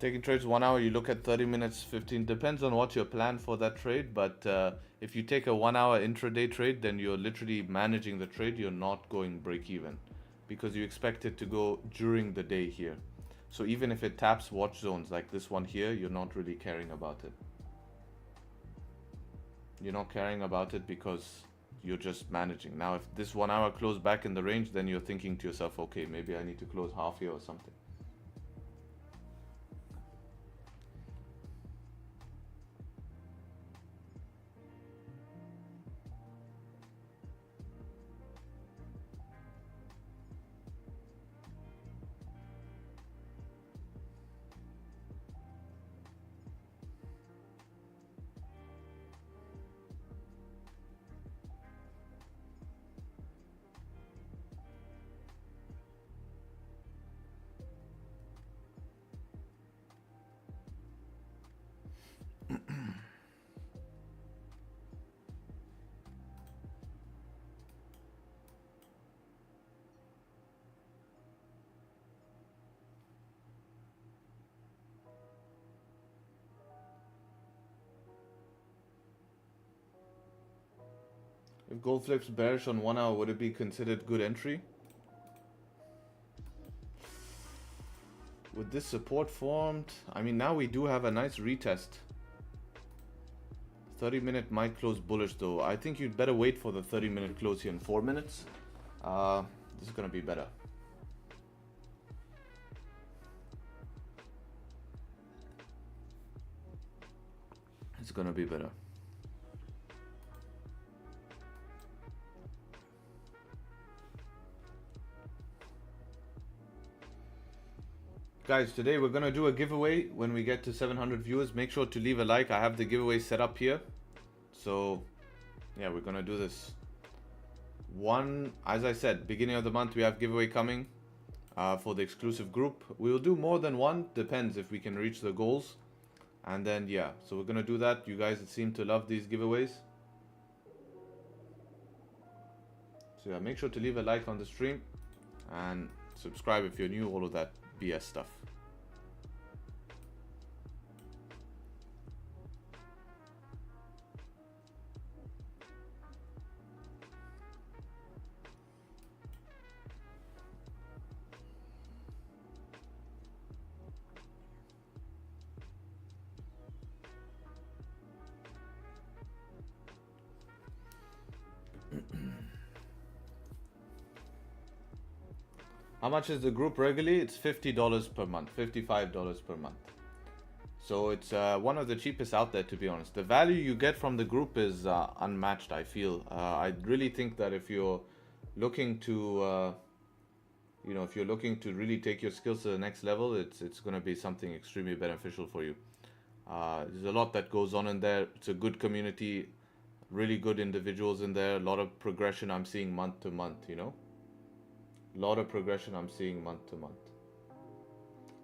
Taking trades 1 hour, you look at 30 minutes, 15. Depends on what your plan for that trade. But if you take a 1 hour intraday trade, then you're literally managing the trade. You're not going break even because you expect it to go during the day here. So even if it taps watch zones like this one here, you're not really caring about it. You're not caring about it because you're just managing. Now, if this 1 hour closed back in the range, then you're thinking to yourself, okay, maybe I need to close half here or something. If gold flips bearish on 1 hour, would it be considered good entry? With this support formed, I mean, now we do have a nice retest. 30-minute might close bullish though. I think you'd better wait for the 30-minute close here in 4 minutes. This is going to be better. It's going to be better. Guys, today we're going to do a giveaway when we get to 700 viewers. Make sure to leave a like. I have the giveaway set up here. So, yeah, we're going to do this. As I said, beginning of the month, we have giveaway coming for the exclusive group. We will do more than one. Depends if we can reach the goals. And then, yeah, so we're going to do that. You guys seem to love these giveaways. So, yeah, make sure to leave a like on the stream. And subscribe if you're new, all of that BS stuff. How much is the group regularly? It's $50 per month, $55 per month. So it's one of the cheapest out there, to be honest. The value you get from the group is unmatched, I feel. I really think that if you're looking to, if you're looking to really take your skills to the next level, it's going to be something extremely beneficial for you. There's a lot that goes on in there. It's a good community, really good individuals in there. A lot of progression I'm seeing month to month, A lot of progression I'm seeing month to month.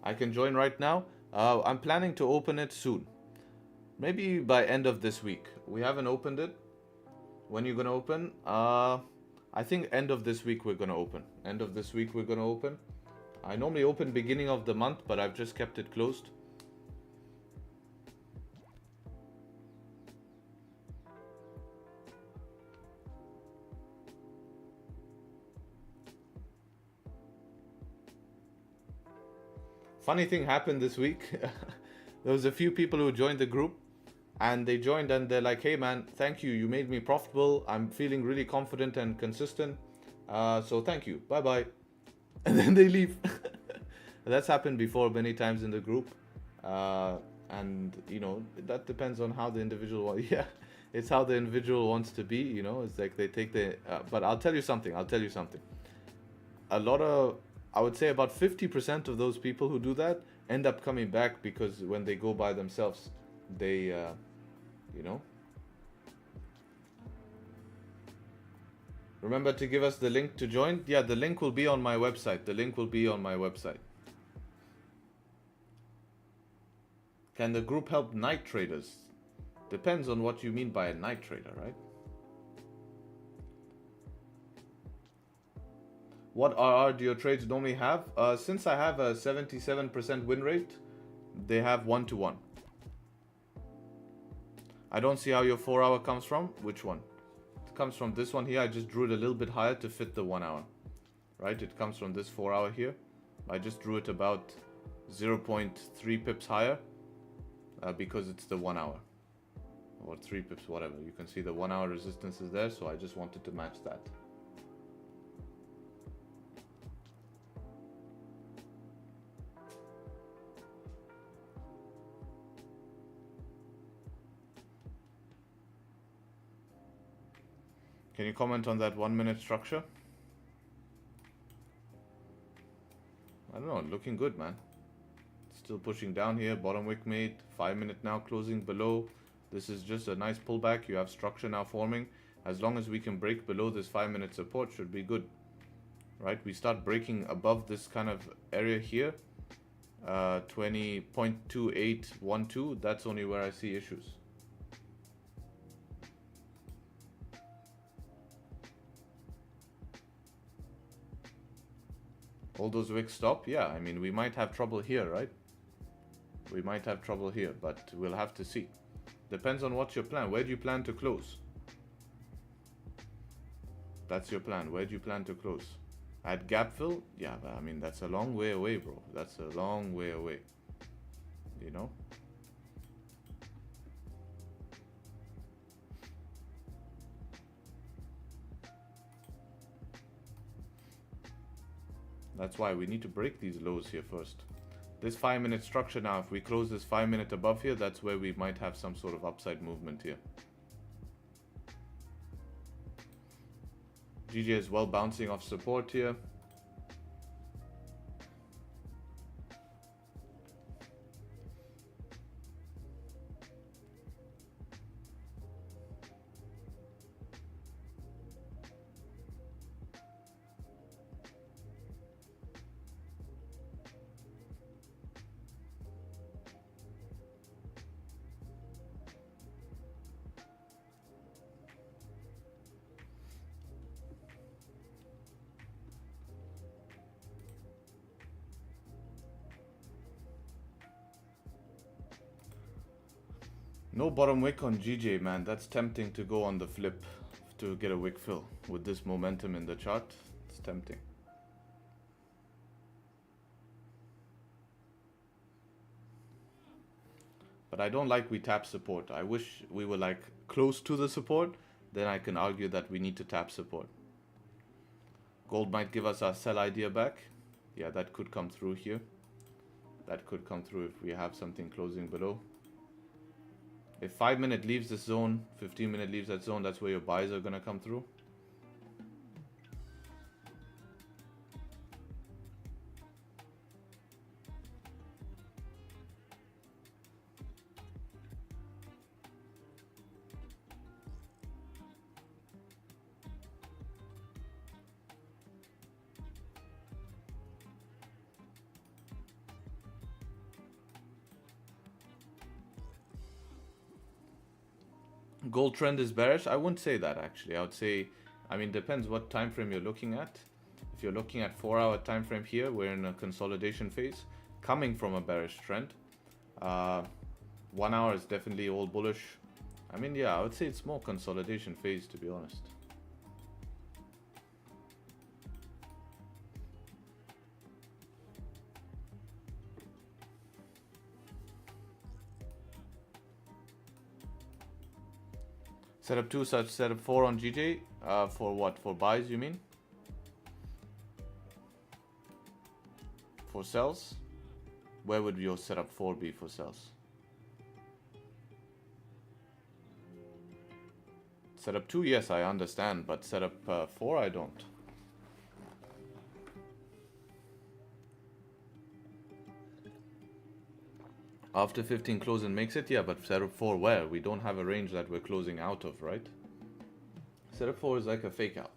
I can join right now. I'm planning to open it soon. Maybe by end of this week. We haven't opened it. When are you going to open? I think end of this week we're going to open. End of this week we're going to open. I normally open beginning of the month, but I've just kept it closed. Funny thing happened this week. There was a few people who joined the group, and they joined and they're like, hey man, thank you. You made me profitable. I'm feeling really confident and consistent. So thank you. Bye bye. And then they leave. That's happened before many times in the group. And that depends on how the individual, yeah, it's how the individual wants to be, it's like they take but I'll tell you something. I would say about 50% of those people who do that end up coming back, because when they go by themselves, they, Remember to give us the link to join. Yeah, the link will be on my website. Can the group help night traders? Depends on what you mean by a night trader, right? What RR do your trades normally have? Since I have a 77% win rate, they have 1-to-1. I don't see how your 4 hour comes from. Which one? It comes from this one here. I just drew it a little bit higher to fit the 1 hour. Right? It comes from this 4 hour here. I just drew it about 0.3 pips higher because it's the 1 hour. Or 3 pips, whatever. You can see the 1 hour resistance is there, so I just wanted to match that. Can you comment on that 1 minute structure? I don't know, looking good, man. Still pushing down here, bottom wick made, 5 minute now closing below. This is just a nice pullback. You have structure now forming. As long as we can break below this 5 minute support, should be good. Right, we start breaking above this kind of area here, 20.2812, that's only where I see issues. All those wicks stop? Yeah, I mean, we might have trouble here, right? We might have trouble here, but we'll have to see. Depends on what's your plan. Where do you plan to close? That's your plan. Where do you plan to close? At gap fill? Yeah, but I mean, that's a long way away, bro. That's a long way away. That's why we need to break these lows here first. This 5 minute structure now, if we close this 5 minute above here, that's where we might have some sort of upside movement here. GJ is well bouncing off support here. No bottom wick on GJ, man. That's tempting to go on the flip to get a wick fill. With this momentum in the chart, it's tempting. But I don't like we tap support. I wish we were like close to the support. Then I can argue that we need to tap support. Gold might give us our sell idea back. Yeah, that could come through here. That could come through if we have something closing below. If 5 minute leaves this zone, 15 minute leaves that zone, that's where your buys are gonna come through. Gold trend is bearish. I wouldn't say that actually. I would say, I mean, depends what time frame you're looking at. If you're looking at 4-hour time frame here, we're in a consolidation phase coming from a bearish trend. 1 hour is definitely all bullish. I mean, yeah, I would say it's more consolidation phase, to be honest. Setup 2 such setup 4 on GJ. For what? For buys, you mean? For sells? Where would your setup 4 be for sells? Setup 2, yes, I understand, but setup 4, I don't. After 15 close and makes it, yeah, but setup 4 where? We don't have a range that we're closing out of, right? Setup 4 is like a fake out.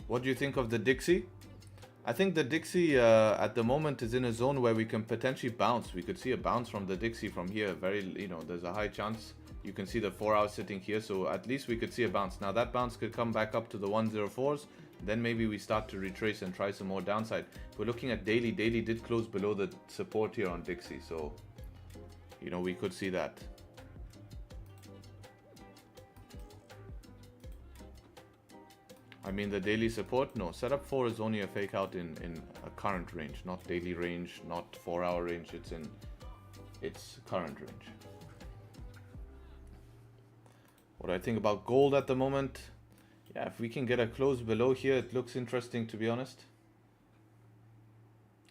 What do you think of the Dixie? I think the Dixie at the moment is in a zone where we can potentially bounce. We could see a bounce from the Dixie from here. Very, you know, there's a high chance. You can see the 4 hours sitting here, so at least we could see a bounce. Now that bounce could come back up to the 104s, then maybe we start to retrace and try some more downside. If we're looking at daily. Daily did close below the support here on Dixie, so you know, we could see that. I mean, the daily support, no, setup 4 is only a fake out in a current range, not daily range, not 4 hour range. It's in its current range. What do I think about gold at the moment? Yeah, if we can get a close below here, it looks interesting, to be honest.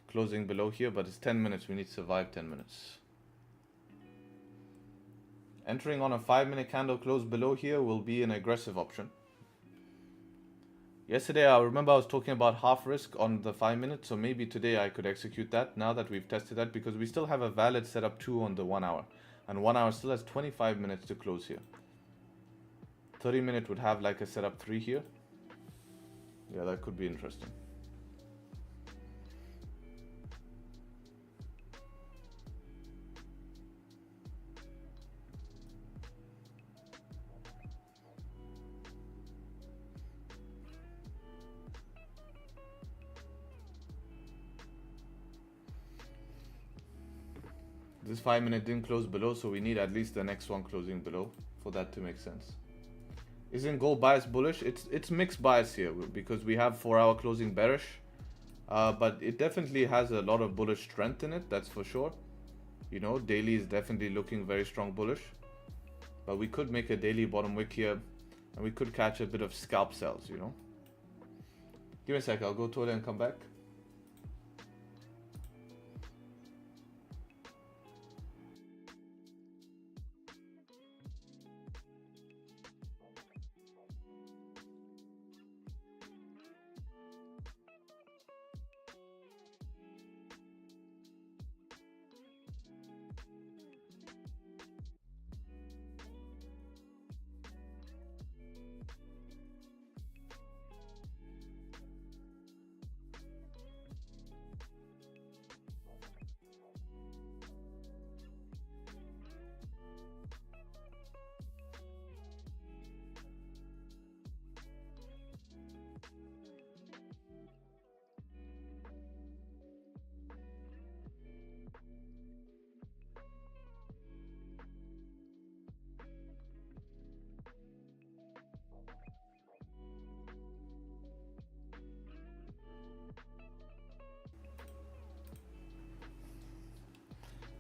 Closing below here, but it's 10 minutes. We need to survive 10 minutes. Entering on a 5-minute candle close below here will be an aggressive option. Yesterday, I remember I was talking about half risk on the 5 minutes, so maybe today I could execute that now that we've tested that, because we still have a valid setup 2 on the 1 hour. And 1 hour still has 25 minutes to close here. 30 minute would have like a setup 3 here. Yeah, that could be interesting. This 5 minute didn't close below, so we need at least the next one closing below for that to make sense. Isn't gold bias bullish? It's mixed bias here because we have 4 hour closing bearish, but it definitely has a lot of bullish strength in it, that's for sure. You know, daily is definitely looking very strong bullish, but we could make a daily bottom wick here and we could catch a bit of scalp sells, you know. Give me a sec, I'll go toilet and come back.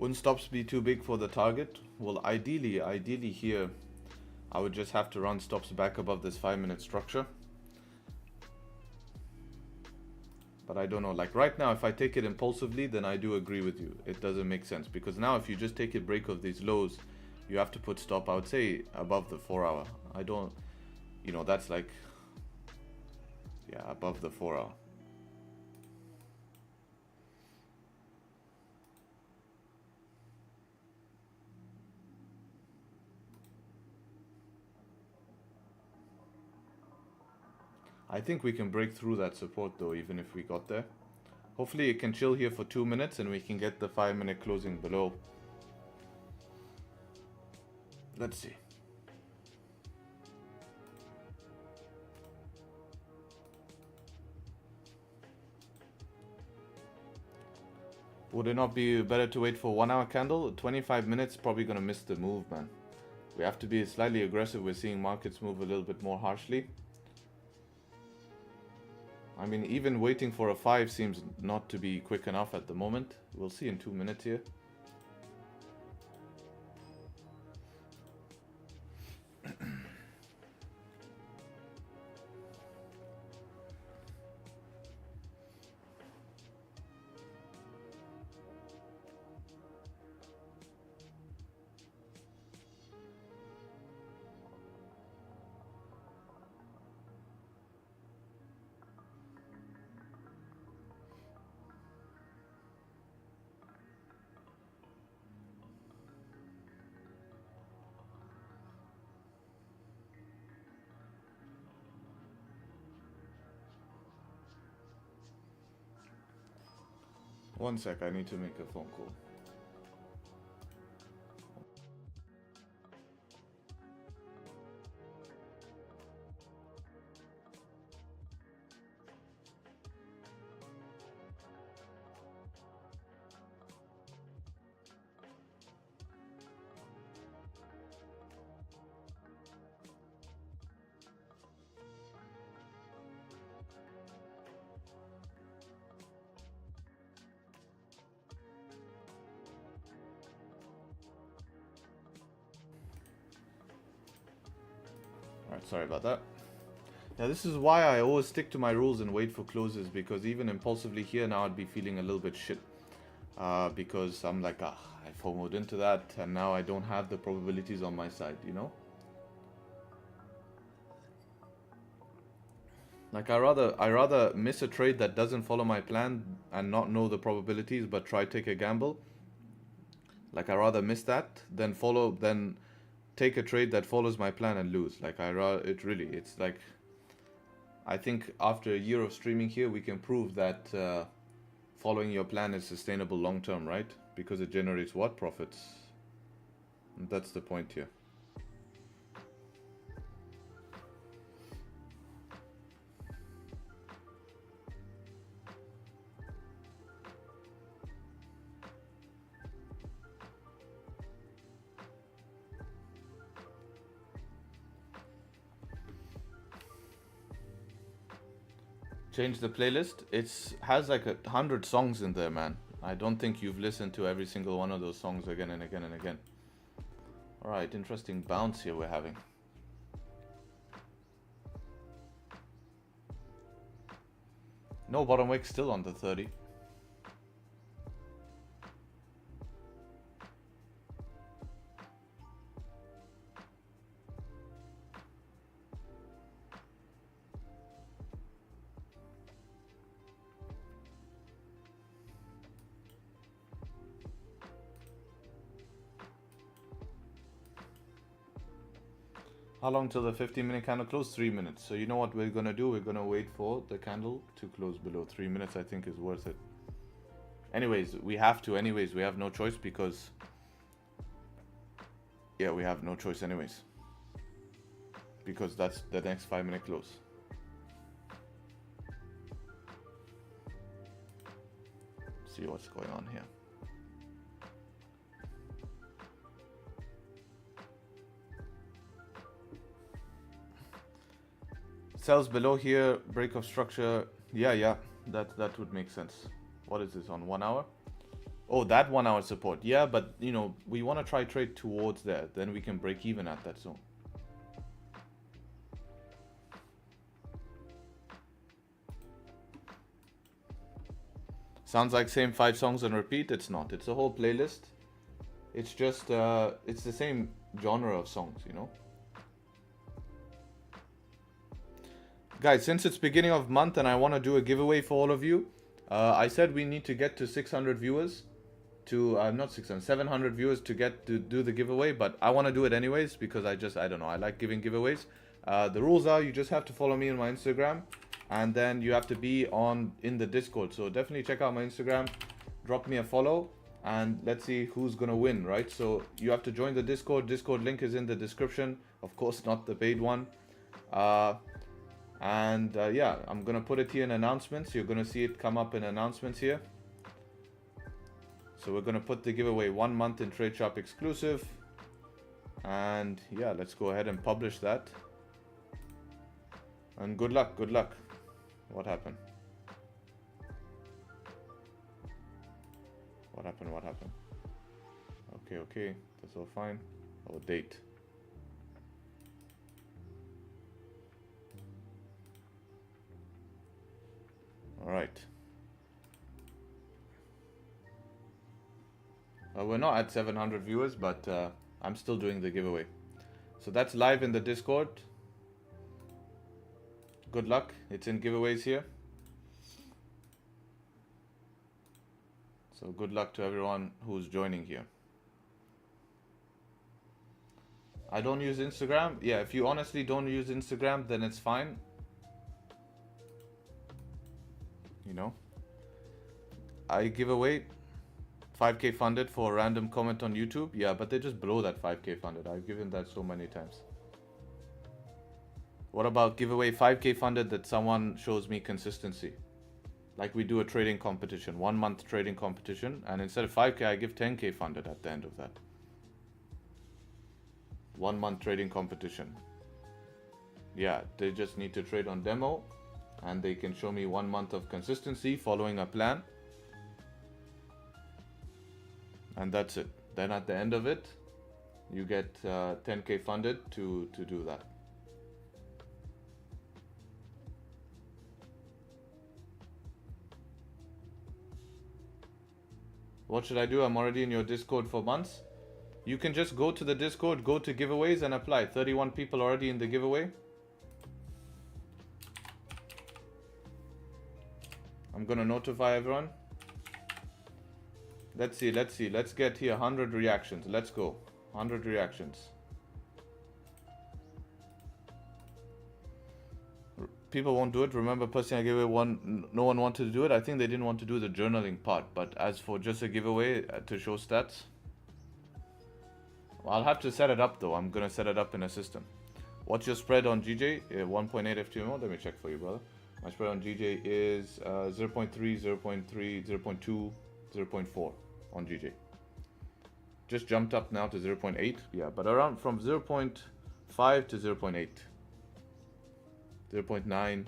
Wouldn't stops be too big for the target? Well, ideally here, I would just have to run stops back above this 5-minute structure. But I don't know, like right now, if I take it impulsively, then I do agree with you. It doesn't make sense, because now if you just take a break of these lows, you have to put stop, I would say, above the 4 hour. I don't, you know, that's like, yeah, above the 4 hour. I think we can break through that support though, even if we got there. Hopefully it can chill here for 2 minutes and we can get the 5-minute closing below. Let's see. Would it not be better to wait for 1 hour candle? 25 minutes probably gonna miss the move, man. We have to be slightly aggressive. We're seeing markets move a little bit more harshly. I mean, even waiting for a 5 seems not to be quick enough at the moment. We'll see in 2 minutes here. One sec, I need to make a phone call. Alright, sorry about that. Now this is why I always stick to my rules and wait for closes, because even impulsively here now I'd be feeling a little bit shit. Because I'm like, I FOMO'd into that and now I don't have the probabilities on my side, you know? Like I rather miss a trade that doesn't follow my plan and not know the probabilities but try take a gamble. Like I rather miss that than take a trade that follows my plan and lose. Like it's like, I think after a year of streaming here, we can prove that following your plan is sustainable long term, right? Because it generates what? Profits. And that's the point here. Change the playlist. It has like 100 songs in there, man. I don't think you've listened to every single one of those songs again and again and again. Alright, interesting bounce here we're having. No bottom wick, still on the 30. How long till the 15-minute candle close? 3 minutes. So you know what we're gonna do? We're gonna wait for the candle to close below 3 minutes. I think is worth it. Anyways, we have to. Anyways, we have no choice because... Yeah, we have no choice anyways. Because that's the next 5-minute close. See what's going on here. Sells below here, break of structure. Yeah, that would make sense. What is this on 1 hour? Oh, that 1 hour support. Yeah, but you know, we want to try trade towards there. Then we can break even at that zone. Sounds like same 5 songs on repeat. It's not. It's a whole playlist. It's just, it's the same genre of songs, you know. Guys, since it's beginning of month and I want to do a giveaway for all of you, I said we need to get to 600 viewers to, not 600, 700 viewers to get to do the giveaway, but I want to do it anyways because I don't know, I like giving giveaways. The rules are you just have to follow me on my Instagram and then you have to be in the Discord. So definitely check out my Instagram, drop me a follow and let's see who's gonna win, right? So you have to join the Discord. Discord link is in the description, of course, not the paid one. Yeah, I'm gonna put it here in announcements. You're gonna see it come up in announcements here. So we're gonna put the giveaway 1 month in Tradesharpe exclusive, and yeah, let's go ahead and publish that. And good luck, good luck. What happened? What happened? What happened? Okay, that's all fine. Oh, date. All right. We're not at 700 viewers, but I'm still doing the giveaway. So that's live in the Discord. Good luck. It's in giveaways here. So good luck to everyone who's joining here. I don't use Instagram. Yeah, if you honestly don't use Instagram, then it's fine. You know, I give away 5k funded for a random comment on YouTube. Yeah, but they just blow that 5k funded. I've given that so many times. What about give away 5k funded that someone shows me consistency? Like we do a trading competition, 1 month trading competition, and instead of 5k, I give 10k funded at the end of that. 1 month trading competition. Yeah, they just need to trade on demo and they can show me 1 month of consistency following a plan. And that's it. Then at the end of it, you get 10k funded to do that. What should I do? I'm already in your Discord for months. You can just go to the Discord, go to giveaways and apply. 31 people already in the giveaway. I'm gonna notify everyone. Let's see. Let's get here 100 reactions. Let's go. 100 reactions. People won't do it. Remember, personally, I gave away one. No one wanted to do it. I think they didn't want to do the journaling part. But as for just a giveaway to show stats, I'll have to set it up though. I'm gonna set it up in a system. What's your spread on GJ? 1.8 FTMO. Let me check for you, brother. My spread on GJ is 0.3, 0.3, 0.2, 0.4 on GJ. Just jumped up now to 0.8. Yeah, but around from 0.5 to 0.8. 0.9,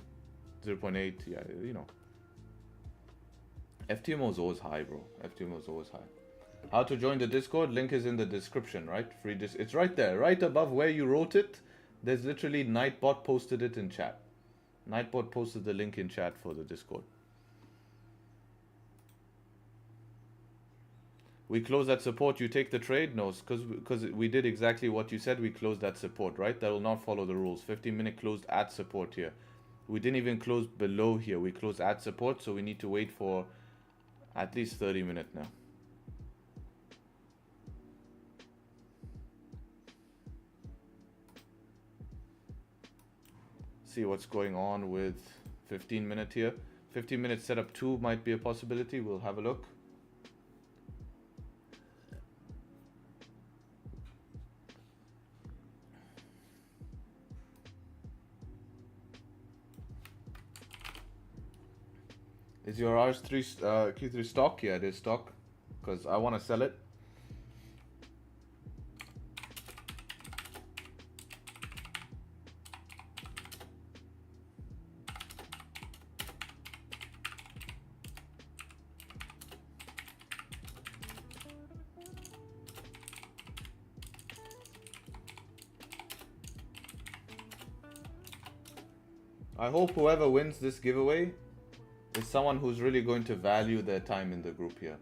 0.8, yeah, you know. FTMO is always high, bro. FTMO is always high. How to join the Discord? Link is in the description, right? Free it's right there, right above where you wrote it. There's literally Nightbot posted it in chat. Nightbot posted the link in chat for the Discord. We close that support, you take the trade? No, because we did exactly what you said. We closed that support, right? That will not follow the rules. 15-minute closed at support here. We didn't even close below here. We closed at support, so we need to wait for at least 30 minutes now. See what's going on with 15-minute here. 15-minute setup 2 might be a possibility. We'll have a look. Is your RS3 Q3 stock? Yeah, it is stock because I want to sell it. I hope whoever wins this giveaway is someone who's really going to value their time in the group here.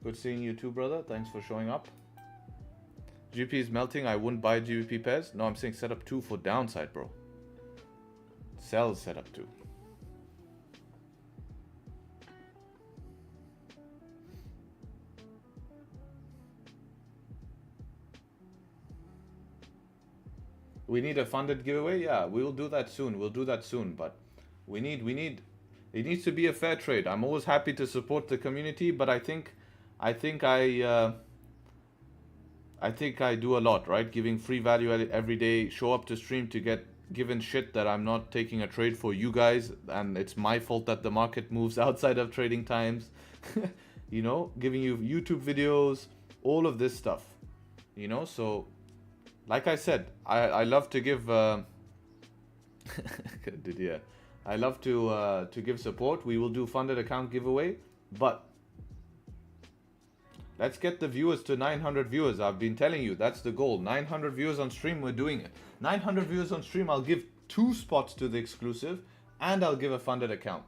Good seeing you too, brother. Thanks for showing up. GP is melting. I wouldn't buy GBP pairs. No, I'm saying setup 2 for downside, bro. Sell setup 2. We need a funded giveaway. Yeah, we'll do that soon. We'll do that soon. But we need. It needs to be a fair trade. I'm always happy to support the community, but I think I do a lot, right? Giving free value every day. Show up to stream to get given shit that I'm not taking a trade for you guys, and it's my fault that the market moves outside of trading times. You know, giving you YouTube videos, all of this stuff. You know, so. Like I said, I love to give I love to give support. We will do funded account giveaway, but let's get the viewers to 900 viewers. I've been telling you that's the goal. 900 viewers on stream, we're doing it. 900 viewers on stream, I'll give 2 spots to the exclusive, and I'll give a funded account.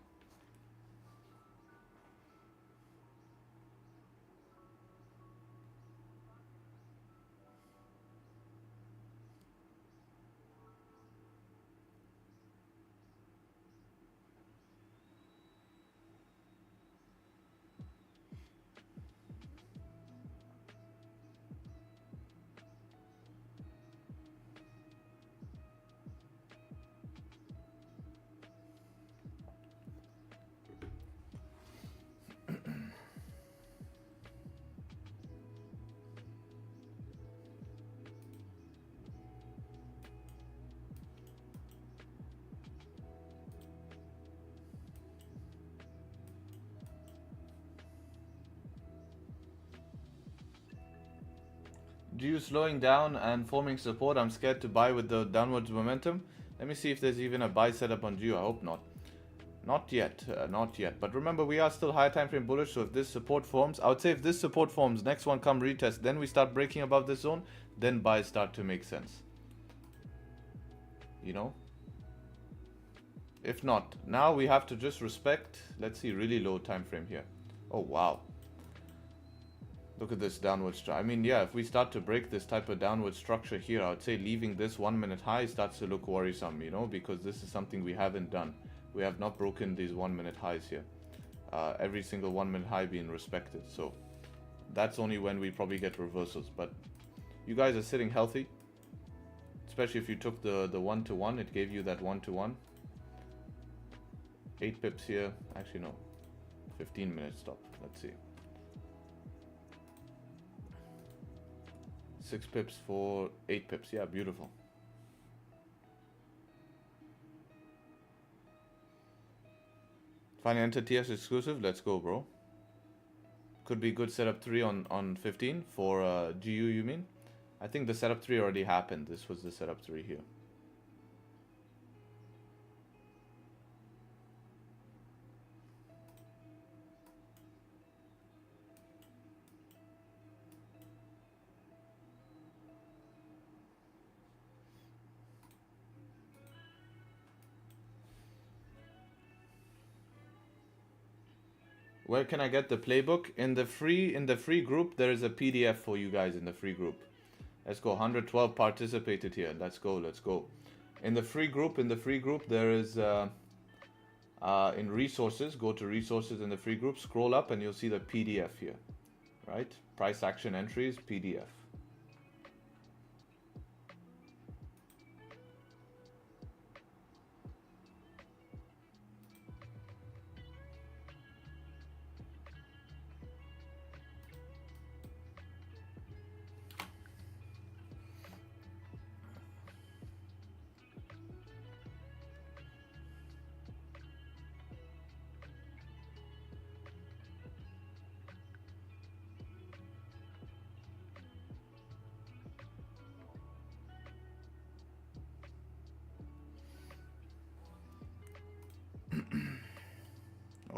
Do you slowing down and forming support? I'm scared to buy with the downwards momentum. Let me see if there's even a buy setup on Geo. I hope not. Not yet. Not yet. But remember, we are still higher time frame bullish. So if this support forms, I would say if this support forms, next one come retest, then we start breaking above this zone, then buys start to make sense. You know? If not, now we have to just respect. Let's see, really low time frame here. Oh, wow. Look at this downward structure. I mean, yeah, if we start to break this type of downward structure here, I would say leaving this 1 minute high starts to look worrisome, you know, because this is something we haven't done. We have not broken these 1 minute highs here. Every single 1 minute high being respected. So that's only when we probably get reversals. But you guys are sitting healthy, especially if you took the 1-to-1. It gave you that 1-to-1. 8 pips here. Actually, no. 15 minute stop. Let's see. 6 pips for 8 pips. Yeah, beautiful. Finally enter TS exclusive. Let's go, bro. Could be good setup 3 on 15 for GU, you mean? I think the setup 3 already happened. This was the setup 3 here. Where can I get the playbook? In the free group, there is a PDF for you guys in the free group. Let's go. 112 participated here. Let's go. Let's go. In the free group, there is in resources. Go to resources in the free group. Scroll up and you'll see the PDF here, right? Price action entries PDF.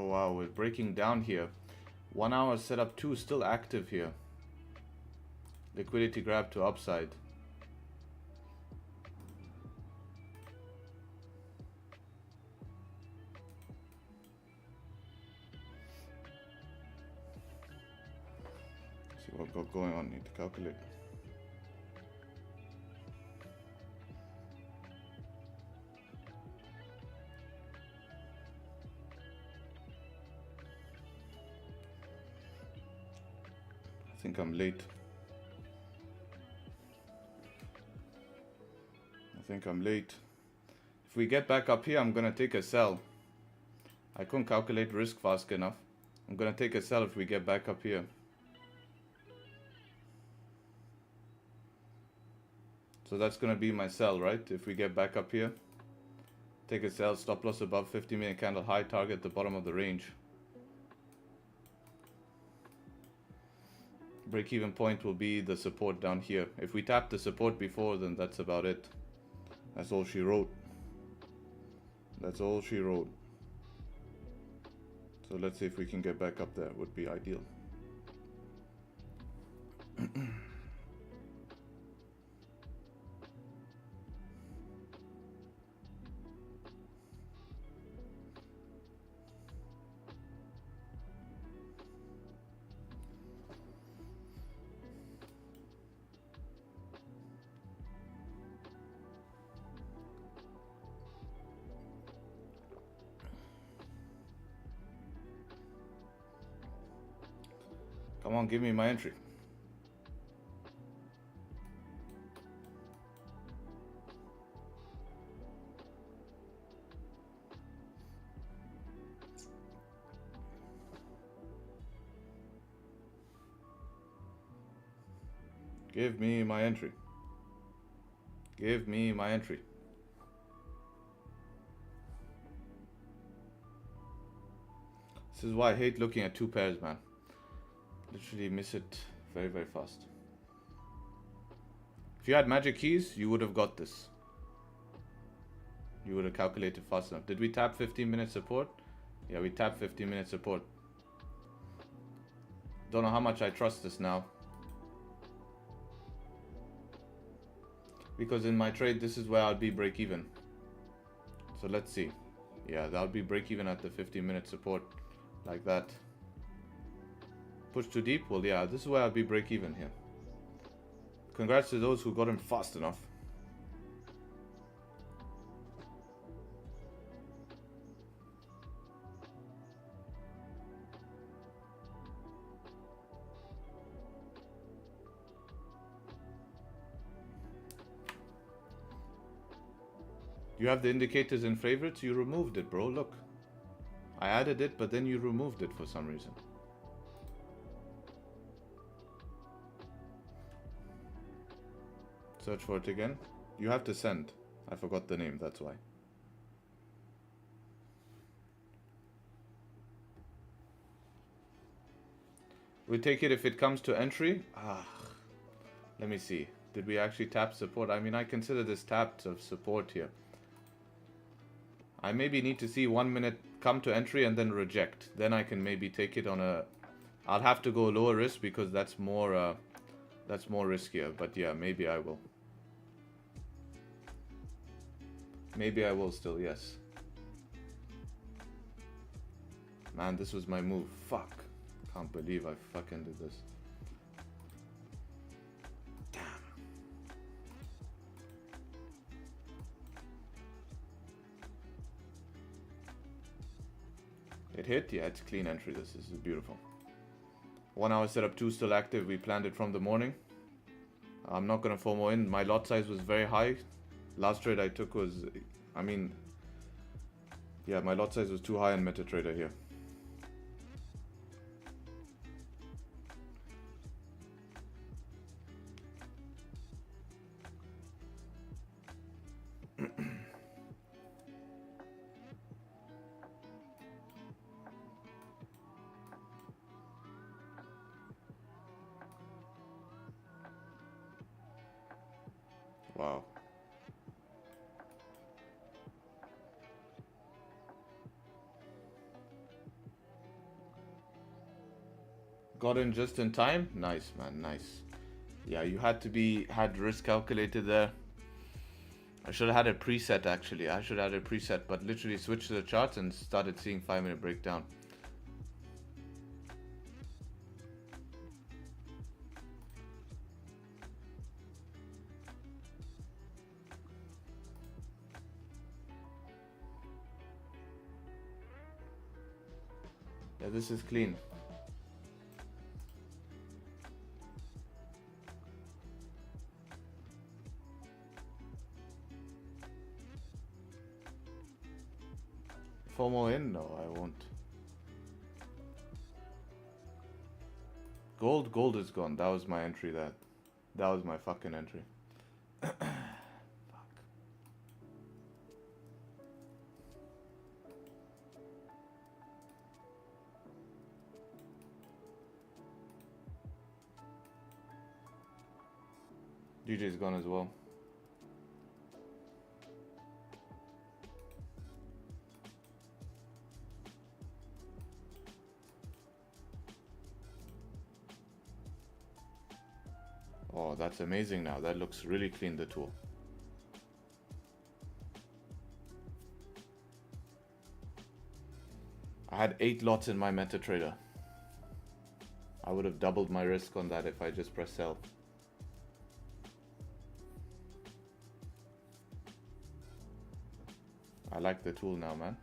Oh wow, we're breaking down here. 1 hour setup 2 still active here. Liquidity grab to upside. See what got going on, need to calculate. I think I'm late. If we get back up here, I'm gonna take a sell. I couldn't calculate risk fast enough. I'm gonna take a sell if we get back up here. So that's gonna be my sell, right? If we get back up here, take a sell, stop loss above 50-minute candle high, target the bottom of the range. Break-even point will be the support down here. If we tap the support before, then that's about it. That's all she wrote. That's all she wrote. So let's see if we can get back up there. Would be ideal. Come on, give me my entry. Give me my entry. Give me my entry. This is why I hate looking at two pairs, man. Literally miss it very, very fast. If you had magic keys, you would have got this. You would have calculated fast enough. Did we tap 15-minute support? Yeah, we tapped 15-minute support. Don't know how much I trust this now. Because in my trade, this is where I'll be break even. So let's see. Yeah, that'll be break even at the 15-minute support. Like that. Push too deep? Well, yeah, this is where I'll be break even here. Congrats to those who got him fast enough. You have the indicators in favorites? You removed it, bro. Look. I added it, but then you removed it for some reason. Search for it again. You have to send. I forgot the name, that's why. We take it if it comes to entry. Let me see. Did we actually tap support? I mean, I consider this tapped of support here. I maybe need to see 1 minute come to entry and then reject. Then I can maybe take it on a... I'll have to go lower risk because that's more riskier. But yeah, maybe I will. Maybe I will still, yes. Man, this was my move. Fuck. Can't believe I fucking did this. Damn. It hit? Yeah, it's clean entry. This is beautiful. 1 hour setup 2 still active. We planned it from the morning. I'm not gonna FOMO in. My lot size was very high. Last trade I took was, I mean, yeah, my lot size was too high in MetaTrader here. Wow. Got in just in time. Nice, man. Nice. Yeah, you had risk calculated there. I should have had a preset actually. I should have had a preset, but literally switched to the charts and started seeing 5-minute breakdown. Yeah, this is clean. FOMO in? No, I won't. Gold is gone. That was my entry. That was my fucking entry. Fuck. GJ's gone as well. Oh, that's amazing now. That looks really clean, the tool. I had 8 lots in my MetaTrader. I would have doubled my risk on that if I just press sell. I like the tool now, man.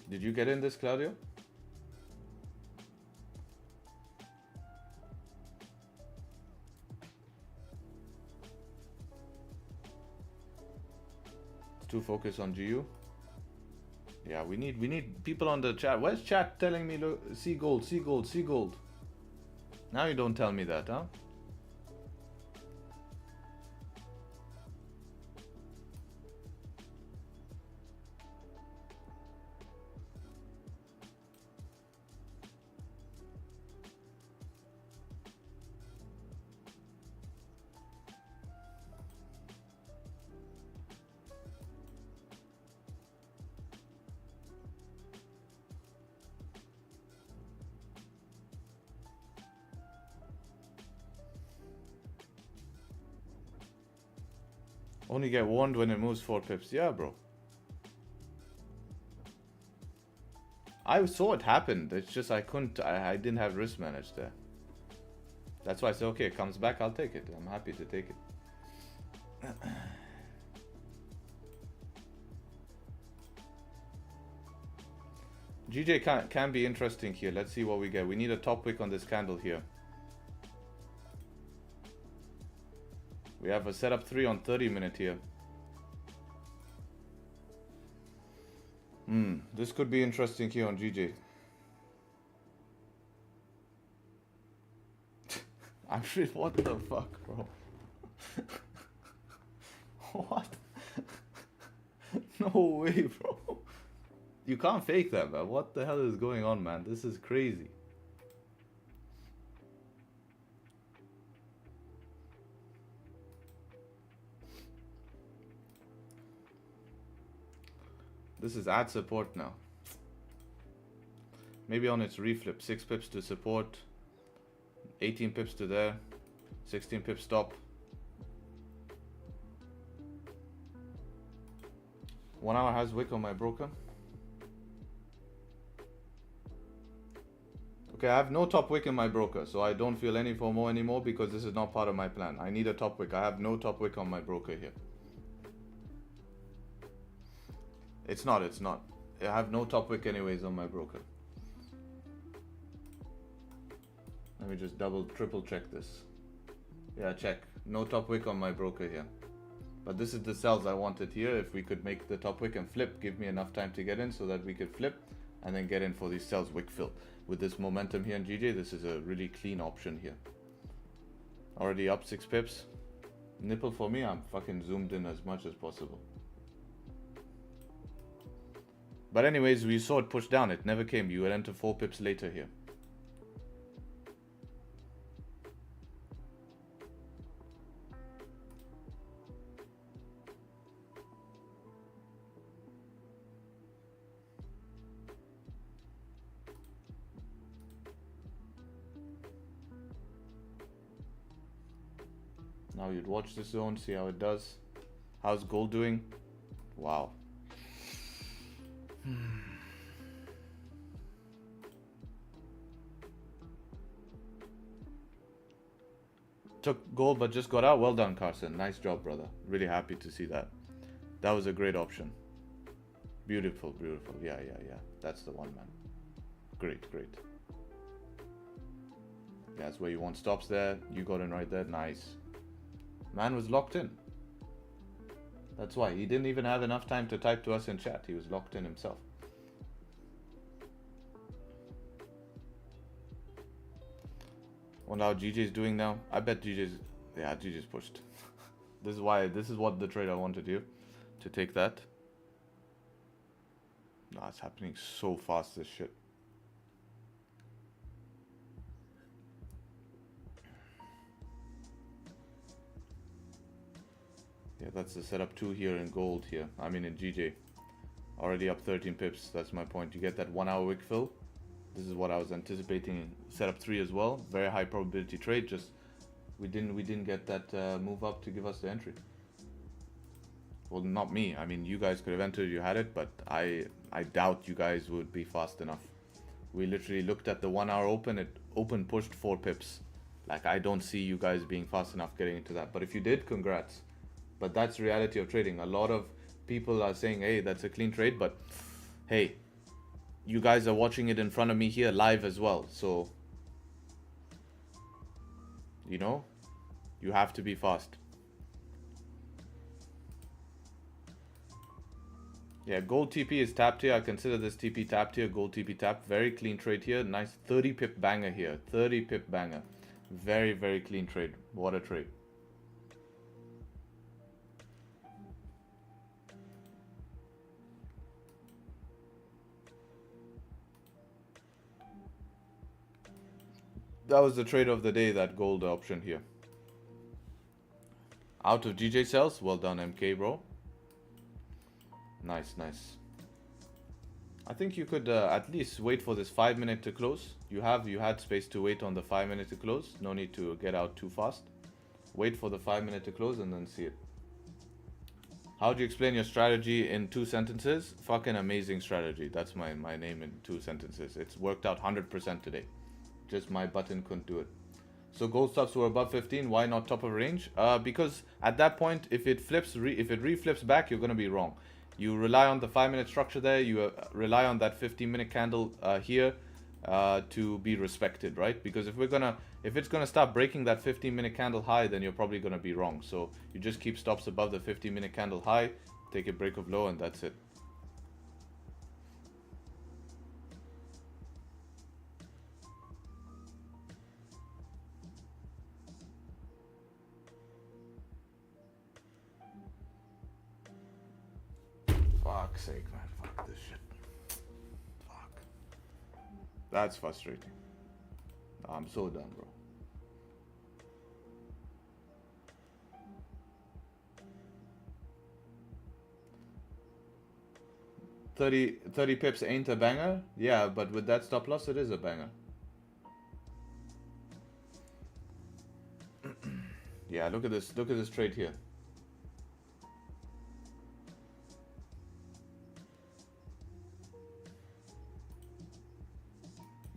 Did you get in this, Claudio? It's too focused on GU. Yeah, we need people on the chat. Where's chat telling me, look, see gold, see gold, see gold? Now you don't tell me that, huh? Only get warned when it moves 4 pips. Yeah, bro. I saw it happen. It's just I couldn't. I didn't have risk managed there. That's why I said, okay, it comes back. I'll take it. I'm happy to take it. GJ can be interesting here. Let's see what we get. We need a top wick on this candle here. We have a setup 3 on 30-minute here. This could be interesting here on GJ. I'm sure. What the fuck, bro? What? No way, bro. You can't fake that, man. What the hell is going on, man? This is crazy. This is at support now. Maybe on its reflip. 6 pips to support. 18 pips to there. 16 pips stop. 1 hour has wick on my broker. Okay, I have no top wick in my broker, so I don't feel any FOMO anymore because this is not part of my plan. I need a top wick. I have no top wick on my broker here. It's not. I have no top wick anyways on my broker. Let me just triple check this. Yeah, check. No top wick on my broker here. But this is the sells I wanted here. If we could make the top wick and flip, give me enough time to get in so that we could flip and then get in for these sells wick fill. With this momentum here in GJ, this is a really clean option here. Already up 6 pips. Nipple for me, I'm fucking zoomed in as much as possible. But anyways, we saw it push down. It never came. You would enter 4 pips later here. Now you'd watch this zone, see how it does. How's gold doing? Wow. Took gold but just got out. Well done, Carson. Nice job, brother. Really happy to see that. That was a great option. Beautiful, beautiful. Yeah. That's the one, man. Great. Yeah, that's where you want stops there. You got in right there. Nice. Man was locked in. That's why. He didn't even have enough time to type to us in chat. He was locked in himself. Wonder how GJ's doing now. I bet GJ's pushed. This is what the trade I want to do. To take that. Nah, it's happening so fast, this shit. Yeah, that's the setup 2 here in gold here. I mean in GJ. Already up 13 pips. That's my point. You get that 1 hour wick fill. This is what I was anticipating in setup 3 as well. Very high probability trade. Just we didn't get that move up to give us the entry. Well, not me. I mean, you guys could have entered. You had it, but I doubt you guys would be fast enough. We literally looked at the 1 hour open. It open pushed 4 pips. Like, I don't see you guys being fast enough getting into that. But if you did, congrats. But that's reality of trading. A lot of people are saying, hey, that's a clean trade. But hey, you guys are watching it in front of me here live as well. So, you know, you have to be fast. Yeah, gold TP is tapped here. I consider this TP tapped here. Gold TP tapped. Very clean trade here. Nice 30 pip banger here. 30 pip banger. Very, very clean trade. What a trade. That was the trade of the day, that gold option here. Out of GJ cells. Well done, MK, bro. Nice. I think you could at least wait for this 5 minute to close. You had space to wait on the 5 minute to close. No need to get out too fast. Wait for the 5 minute to close and then see it. How do you explain your strategy in 2 sentences? Fucking amazing strategy. That's my name in 2 sentences. It's worked out 100% today. Just my button couldn't do it. So gold stops were above 15. Why not top of range? Because at that point, if it reflips back, you're gonna be wrong. You rely on the 5 minute structure there. You rely on that 15-minute candle here to be respected, right? Because if it's gonna start breaking that 15-minute candle high, then you're probably gonna be wrong. So you just keep stops above the 15-minute candle high, take a break of low, and that's it. Fuck's sake, man. Fuck this shit. Fuck. That's frustrating. I'm so done, bro. $30 pips ain't a banger? Yeah, but with that stop loss, it is a banger. Yeah, look at this. Look at this trade here.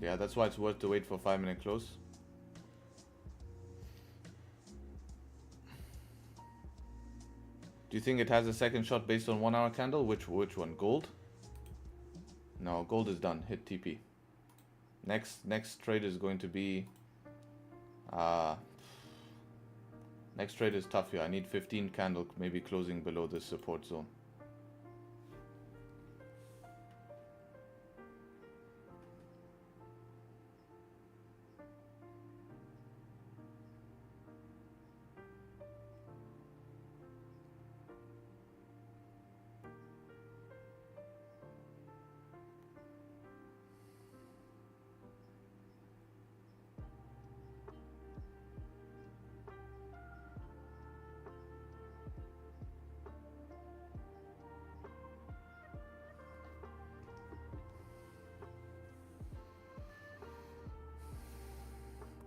Yeah, that's why it's worth to wait for 5 minute close. Do you think it has a second shot based on 1 hour candle? Which one? Gold? No, gold is done. Hit TP. Next trade is going to be next trade is tough here. I need 15 candle maybe closing below this support zone.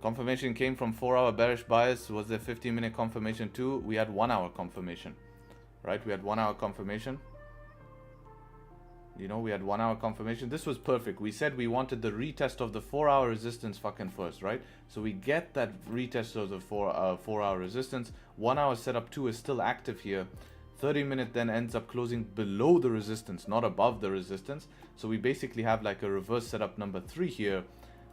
Confirmation came from 4-hour bearish bias. Was there 15-minute confirmation too? We had 1-hour confirmation, right? We had 1-hour confirmation. You know, we had 1-hour confirmation. This was perfect. We said we wanted the retest of the 4-hour resistance fucking first, right? So we get that retest of the 4-hour resistance. 1-hour setup 2 is still active here. 30-minute then ends up closing below the resistance, not above the resistance. So we basically have like a reverse setup number 3 here.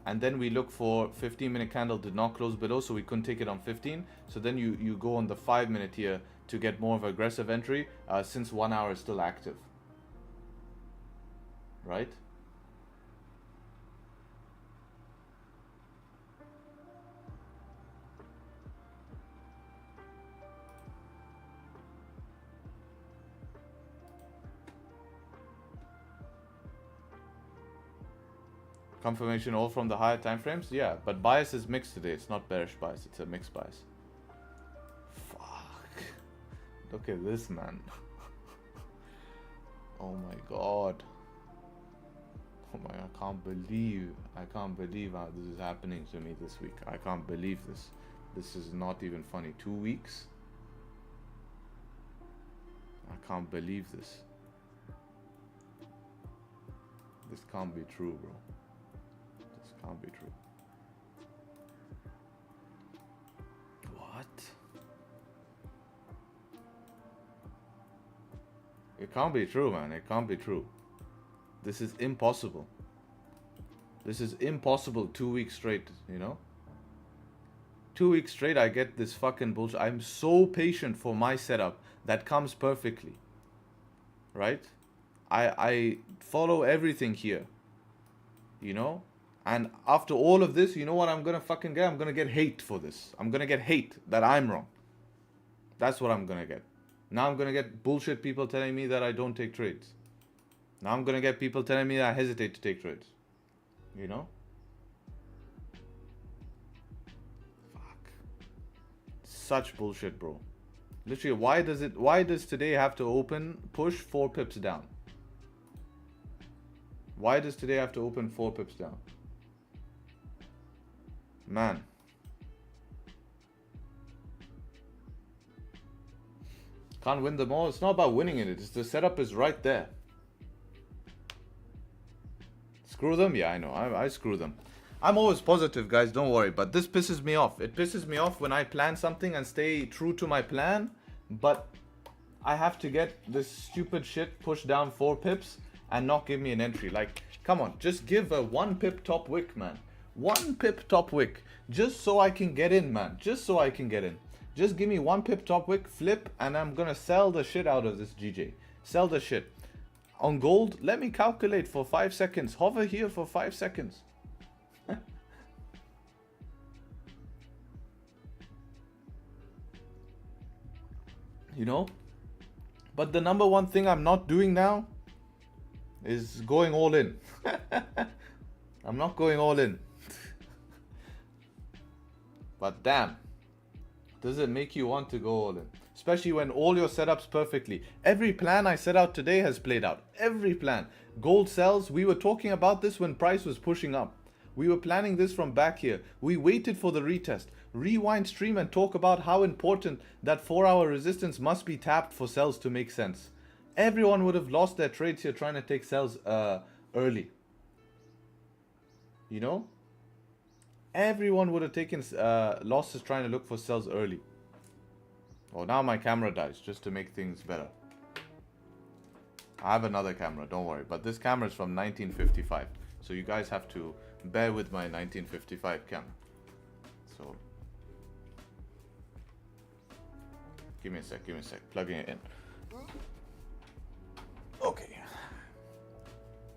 And then we look for 15-minute candle did not close below, so we couldn't take it on 15. So then you go on the 5-minute here to get more of an aggressive entry since 1 hour is still active. Right? Confirmation all from the higher time frames? Yeah, but bias is mixed today. It's not bearish bias, it's a mixed bias. Fuck. Look at this, man. Oh my god. Oh my, I can't believe how this is happening to me this week. I can't believe this. This is not even funny. 2 weeks? I can't believe this. This can't be true, bro. This can't be true. What? It can't be true, man. It can't be true. This is impossible. This is impossible 2 weeks straight, you know? 2 weeks straight I get this fucking bullshit. I'm so patient for my setup that comes perfectly. Right? I follow everything here. You know? And after all of this, you know what I'm gonna fucking get? I'm gonna get hate for this. I'm gonna get hate that I'm wrong. That's what I'm gonna get. Now I'm gonna get bullshit people telling me that I don't take trades. Now I'm gonna get people telling me that I hesitate to take trades. You know? Fuck. Such bullshit, bro. Literally, why does today have to open, push 4 pips down? Why does today have to open 4 pips down? Man. Can't win them all. It's not about winning it. It's the setup is right there. Screw them? Yeah, I know. I screw them. I'm always positive, guys. Don't worry. But this pisses me off. It pisses me off when I plan something and stay true to my plan. But I have to get this stupid shit pushed down 4 pips and not give me an entry. Like, come on. Just give a 1 pip top wick, man. 1 pip top wick. Just so I can get in, man. Just so I can get in. Just give me 1 pip top wick, flip, and I'm gonna sell the shit out of this GJ. Sell the shit. On gold, let me calculate for 5 seconds. Hover here for 5 seconds. You know? But the number one thing I'm not doing now is going all in. I'm not going all in. But damn, does it make you want to go all in? Especially when all your setups perfectly. Every plan I set out today has played out. Every plan. Gold sells. We were talking about this when price was pushing up. We were planning this from back here. We waited for the retest. Rewind stream and talk about how important that 4-hour resistance must be tapped for sells to make sense. Everyone would have lost their trades here trying to take sells early. You know? Everyone would have taken losses trying to look for sells early. Oh, now my camera dies just to make things better. I have another camera, don't worry. But this camera is from 1955. So you guys have to bear with my 1955 camera. So, give me a sec, plugging it in. Okay.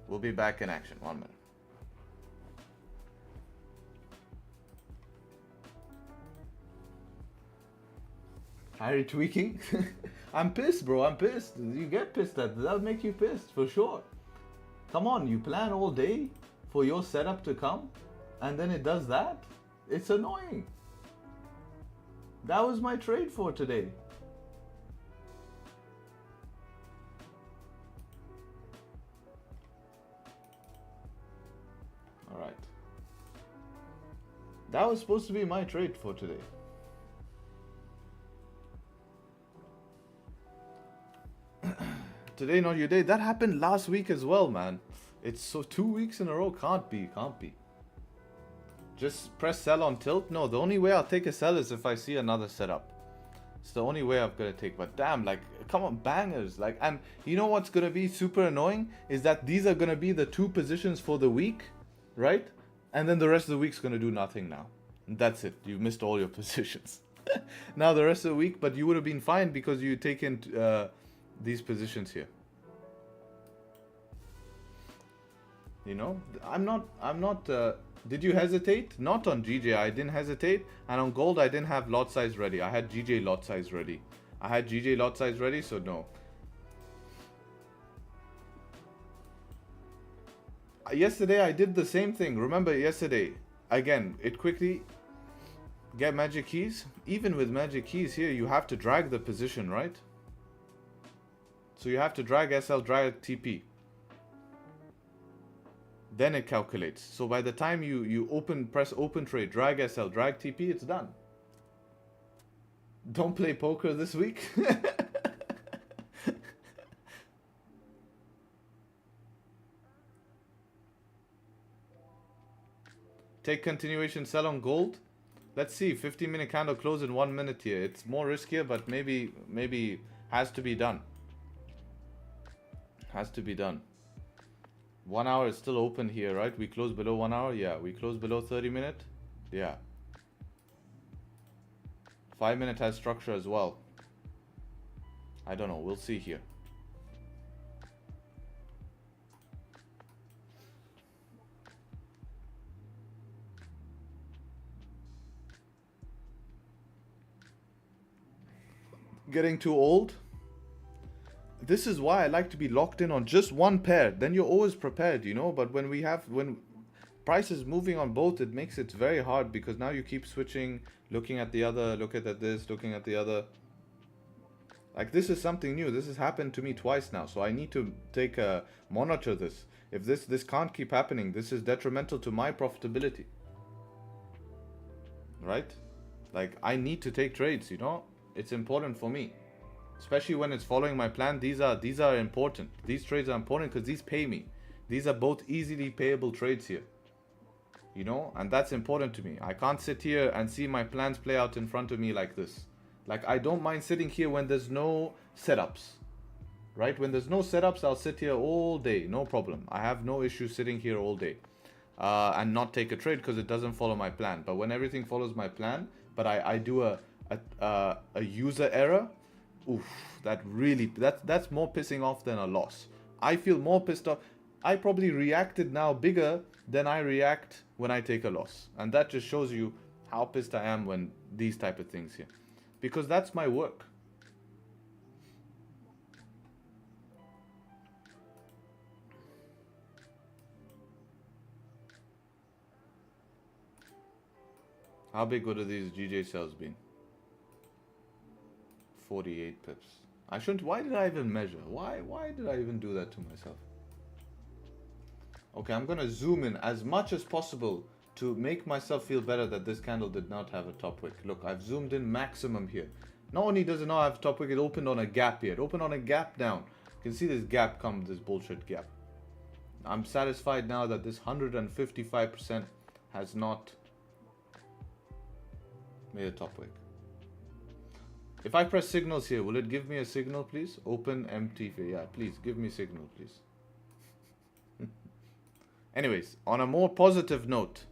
We'll be back in action, 1 minute. Harry tweaking? I'm pissed, bro. I'm pissed. You get pissed. That'll make you pissed for sure. Come on, you plan all day for your setup to come and then it does that? It's annoying. That was my trade for today. All right. That was supposed to be my trade for today. Today, not your day. That happened last week as well, man. It's so 2 weeks in a row. Can't be. Just press sell on tilt. No, the only way I'll take a sell is if I see another setup. It's the only way I'm gonna take. But damn, like, come on, bangers. Like, and you know what's gonna be super annoying is that these are gonna be the 2 positions for the week, right? And then the rest of the week's gonna do nothing now. And that's it. You missed all your positions. Now the rest of the week, but you would have been fine because you taken these positions here. You know, I'm not. Did you hesitate? Not on GJ, I didn't hesitate, and on gold, I didn't have lot size ready. I had GJ lot size ready. So no. Yesterday I did the same thing. Remember yesterday? Again, it quickly get magic keys. Even with magic keys here, you have to drag the position, right? So you have to drag SL, drag TP. Then it calculates. So by the time you press open trade, drag SL, drag TP, it's done. Don't play poker this week. Take continuation, sell on gold. Let's see, 15-minute candle close in 1 minute here. It's more riskier, but maybe has to be done. Has to be done. 1 hour is still open here, right? We close below 1 hour. Yeah, we close below 30-minute. Yeah. 5 minute has structure as well. I don't know. We'll see here. Getting too old? This is why I like to be locked in on just one pair. Then you're always prepared, you know. But when price is moving on both, it makes it very hard because now you keep switching, looking at the other, looking at this, looking at the other. Like, this is something new. This has happened to me twice now, so I need to monitor this. If this can't keep happening, this is detrimental to my profitability, right? Like, I need to take trades, you know. It's important for me. Especially when it's following my plan. These are important. These trades are important because these pay me. These are both easily payable trades here. You know, and that's important to me. I can't sit here and see my plans play out in front of me like this. Like, I don't mind sitting here when there's no setups. Right? When there's no setups, I'll sit here all day. No problem. I have no issue sitting here all day. And not take a trade because it doesn't follow my plan. But when everything follows my plan, but I do a user error, oof, that's more pissing off than a loss. I feel more pissed off. I probably reacted now bigger than I react when I take a loss. And that just shows you how pissed I am when these type of things here. Because that's my work. How big would have these GJ sales been? 48 pips. I shouldn't. Why did I even measure? Why did I even do that to myself? Okay, I'm gonna zoom in as much as possible to make myself feel better that this candle did not have a top wick. Look, I've zoomed in maximum here. Not only does it not have a top wick, it opened on a gap here. It opened on a gap down. You can see this gap come, this bullshit gap. I'm satisfied now that this 155% has not made a top wick. If I press signals here, will it give me a signal, please? Open, empty. Yeah, please give me signal, please. Anyways, on a more positive note,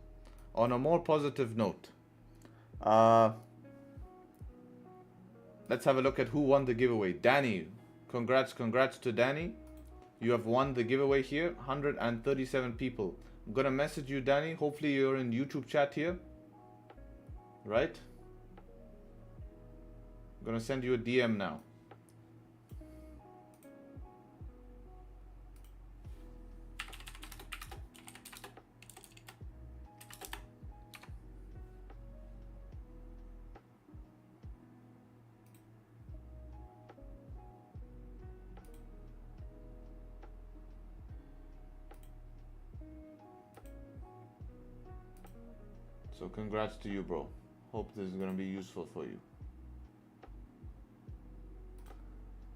let's have a look at who won the giveaway. Danny, congrats to Danny. You have won the giveaway here. 137 people. I'm gonna message you, Danny. Hopefully you're in YouTube chat here, right? I'm gonna send you a DM now. So congrats to you, bro. Hope this is gonna be useful for you.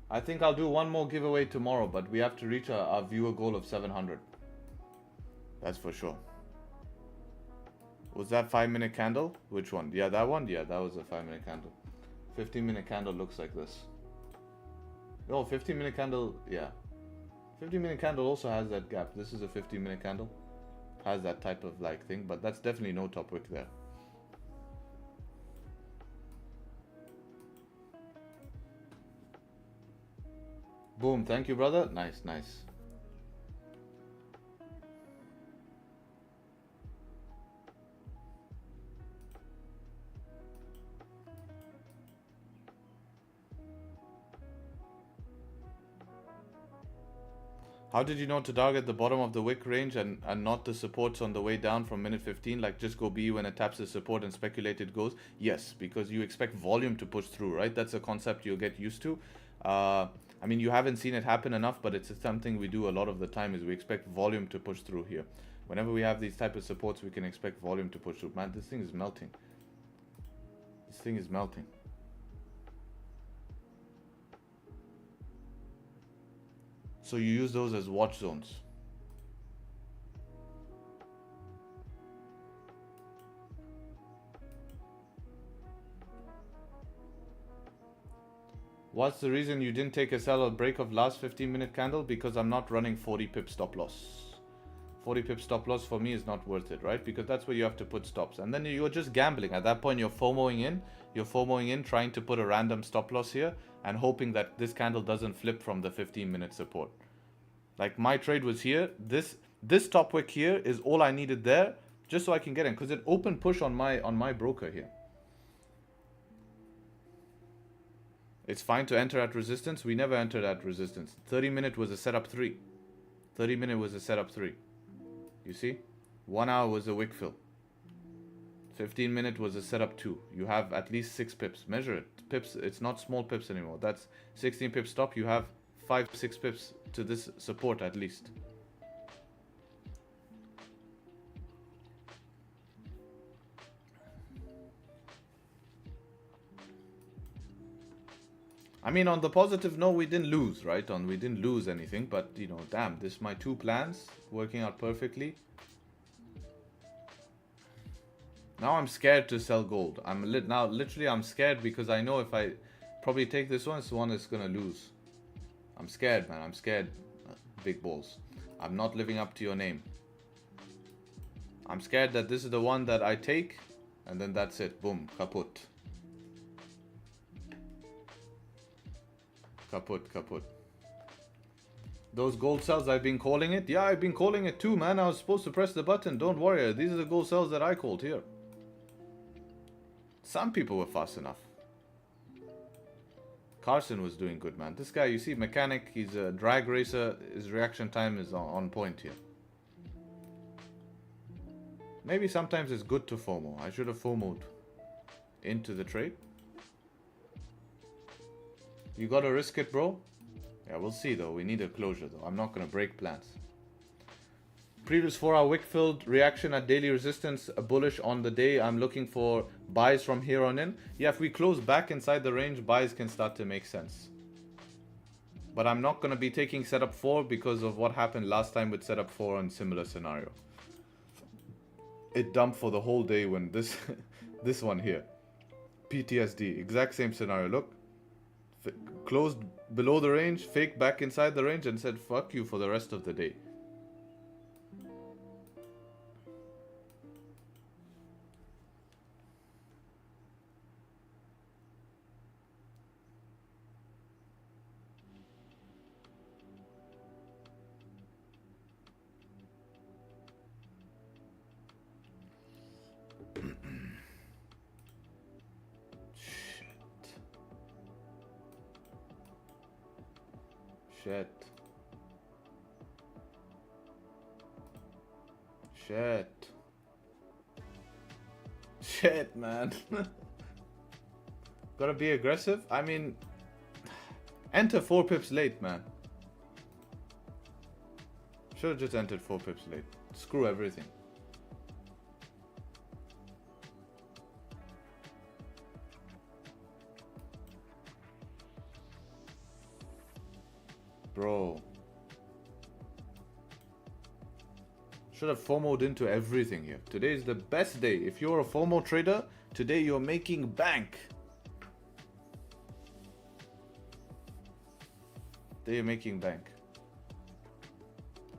I think I'll do one more giveaway tomorrow, but we have to reach our viewer goal of 700. That's for sure. Was that 5-minute candle? Which one? Yeah, that one? Yeah, that was a 5-minute candle. 15-minute candle looks like this. Oh, 15-minute candle, yeah. 15-minute candle also has that gap. This is a 15-minute candle. Has that type of like thing, but that's definitely no top wick there. Boom, thank you, brother. Nice, nice. How did you know to target the bottom of the wick range and not the supports on the way down from minute 15? Like just go B when it taps the support and speculate it goes? Yes, because you expect volume to push through, right? That's a concept you'll get used to. I mean, you haven't seen it happen enough, but it's something we do a lot of the time is we expect volume to push through here. Whenever we have these type of supports, we can expect volume to push through. Man, this thing is melting. This thing is melting. So you use those as watch zones. What's the reason you didn't take a sell or break of last 15-minute candle? Because I'm not running 40 pip stop loss. 40 pip stop loss for me is not worth it, right? Because that's where you have to put stops. And then you're just gambling. At that point, you're FOMOing in. You're FOMOing in, trying to put a random stop loss here and hoping that this candle doesn't flip from the 15-minute support. Like my trade was here. This top wick here is all I needed there just so I can get in. Because it opened push on my broker here. It's fine to enter at resistance. We never entered at resistance. 30-minute was a setup 3. 30-minute was a setup 3. You see? 1 hour was a wick fill. 15-minute was a setup 2. You have at least 6 pips. Measure it. Pips, it's not small pips anymore. That's 16 pip stop. You have 5-6 pips to this support at least. I mean, on the positive note, we didn't lose, right? We didn't lose anything, but you know, damn, this my 2 plans working out perfectly. Now I'm scared to sell gold. Now literally I'm scared because I know if I probably take this one is gonna lose. I'm scared, man. I'm scared. Big balls. I'm not living up to your name. I'm scared that this is the one that I take and then that's it. Boom. Kaput. Kaput, kaput. Those gold sells I've been calling it. Yeah, I've been calling it too, man. I was supposed to press the button. Don't worry. These are the gold sells that I called here. Some people were fast enough. Carson was doing good, man. This guy, you see, mechanic, he's a drag racer. His reaction time is on point here. Maybe sometimes it's good to FOMO. I should have FOMO'd into the trade. You gotta risk it, bro. Yeah, we'll see, though. We need a closure, though. I'm not gonna break plans. Previous 4-hour wick filled reaction at daily resistance, a bullish on the day. I'm looking for buys from here on in. Yeah, if we close back inside the range, buys can start to make sense. But I'm not going to be taking setup 4 because of what happened last time with setup 4 in similar scenario. It dumped for the whole day when this this one here, PTSD, exact same scenario. Look, closed below the range, faked back inside the range and said fuck you for the rest of the day. Shit, man. Gotta be aggressive. I mean, enter 4 pips late, man. Should have just entered 4 pips late. Screw everything. bro. Should have FOMO'd into everything here. Today is the best day. If you're a FOMO trader, today you're making bank. Today you're making bank.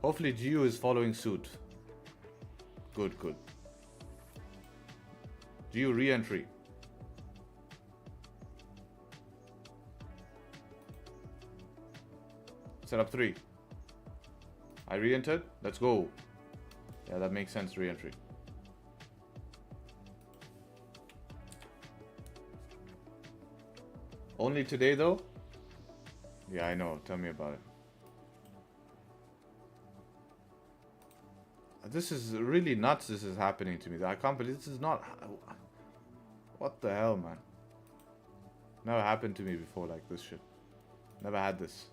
Hopefully GU is following suit. Good, good. GU re-entry. Set up 3. I re-entered. Let's go. Yeah, that makes sense, re-entry. Only today though? Yeah, I know. Tell me about it. This is really nuts. This is happening to me. I can't believe this is not... What the hell, man? Never happened to me before like this shit. Never had this.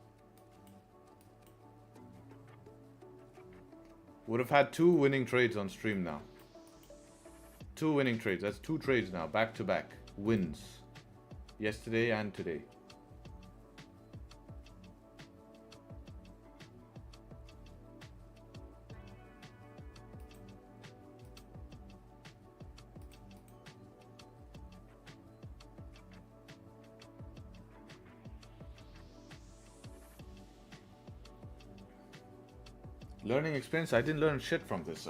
Would have had 2 winning trades on stream now. 2 winning trades. That's 2 trades now, back to back. Wins. Yesterday and today. Learning experience, I didn't learn shit from this.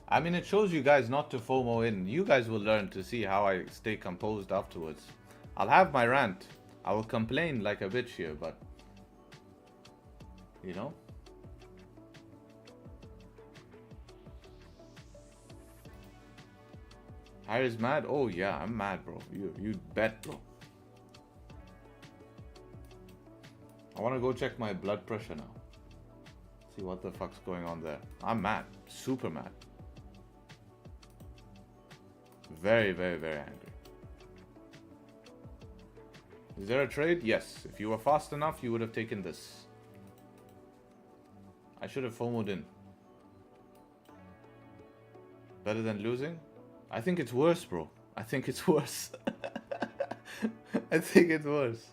I mean, it shows you guys not to FOMO in. You guys will learn to see how I stay composed afterwards. I'll have my rant. I will complain like a bitch here, but... You know? Harry's mad? Oh yeah, I'm mad, bro. You bet, bro. I want to go check my blood pressure now. See what the fuck's going on there. I'm mad. Super mad. Very, very, very angry. Is there a trade? Yes. If you were fast enough, you would have taken this. I should have FOMO'd in. Better than losing? I think it's worse, bro. I think it's worse. I think it's worse.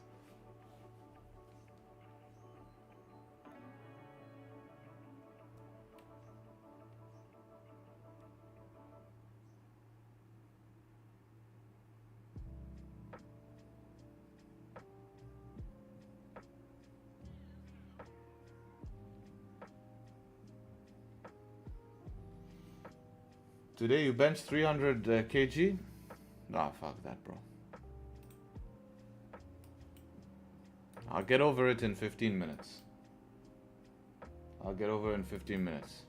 Today you bench 300 kg? Nah, fuck that, bro. I'll get over it in 15 minutes. I'll get over it in 15 minutes.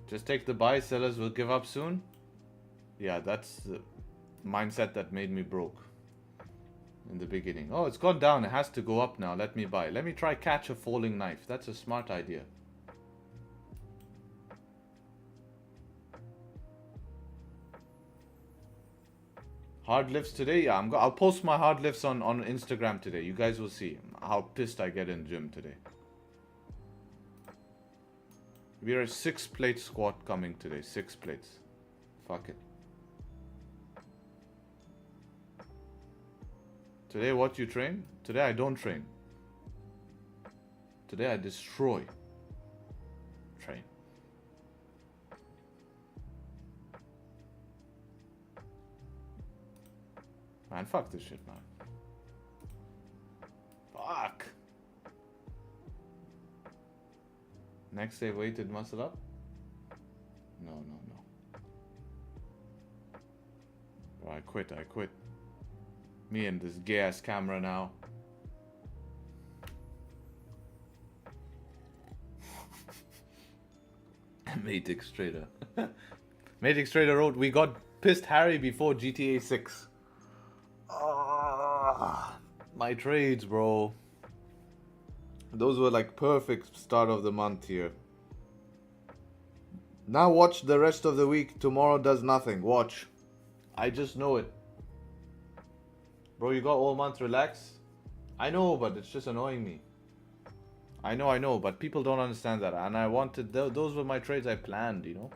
Just take the buy, sellers will give up soon. Yeah, that's the mindset that made me broke in the beginning. Oh, it's gone down. It has to go up now. Let me buy. Let me try catch a falling knife. That's a smart idea. Hard lifts today? Yeah, I'll post my hard lifts on Instagram today. You guys will see how pissed I get in gym today. We are a 6-plate squat coming today. 6 plates. Fuck it. Today what you train? Today I don't train. Today I destroy. Train. Man, fuck this shit, man. Fuck. Next day weighted muscle up? No. Bro, I quit. Me and this gay ass camera now. Matix Trader. Matix Trader wrote, we got pissed Harry before GTA 6. My trades, bro. Those were like perfect start of the month here. Now watch the rest of the week. Tomorrow does nothing. Watch. I just know it. Bro, you got all month, relax. I know, but it's just annoying me. I know, but people don't understand that. And I wanted, those were my trades I planned, you know.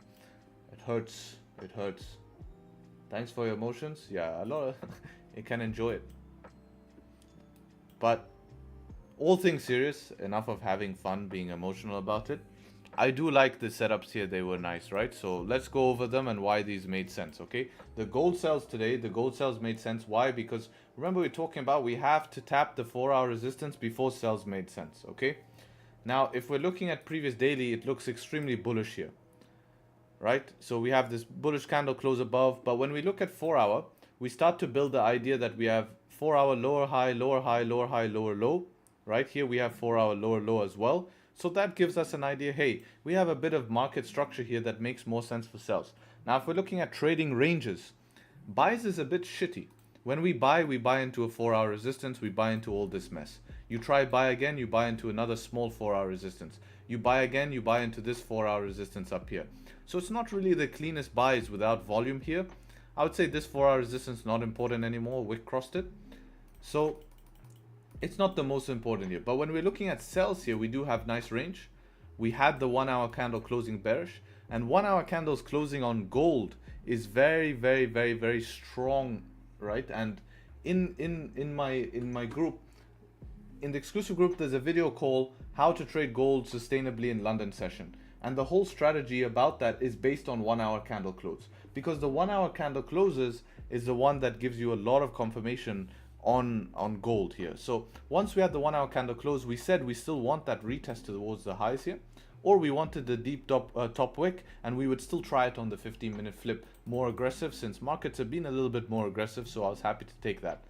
It hurts. Thanks for your emotions. Yeah, a lot of you can enjoy it. But all things serious, enough of having fun, being emotional about it. I do like the setups here. They were nice, right? So let's go over them and why these made sense, okay? The gold sells today, the gold sells made sense. Why? Because remember we're talking about we have to tap the 4-hour resistance before sells made sense, okay? Now, if we're looking at previous daily, it looks extremely bullish here, right? So we have this bullish candle close above, but when we look at 4-hour, we start to build the idea that we have 4-hour lower high, lower high, lower high, lower low, right? Here we have 4-hour lower low as well. So that gives us an idea, hey, we have a bit of market structure here that makes more sense for sells. Now, if we're looking at trading ranges, buys is a bit shitty. When we buy into a 4-hour resistance, we buy into all this mess. You try buy again, you buy into another small 4-hour resistance. You buy again, you buy into this 4-hour resistance up here. So it's not really the cleanest buys without volume here. I would say this 4-hour resistance not important anymore. Wick crossed it. So it's not the most important here. But when we're looking at sells here, we do have nice range. We had the 1-hour candle closing bearish. And 1-hour candles closing on gold is very, very, very, very strong, right? And in my group, in the exclusive group, there's a video called How to Trade Gold Sustainably in London session. And the whole strategy about that is based on 1-hour candle close. Because the 1-hour candle closes is the one that gives you a lot of confirmation on gold here. So once we had the 1-hour candle close, we said we still want that retest towards the highs here, or we wanted the deep top wick, and we would still try it on the 15-minute flip more aggressive, since markets have been a little bit more aggressive. So I was happy to take that.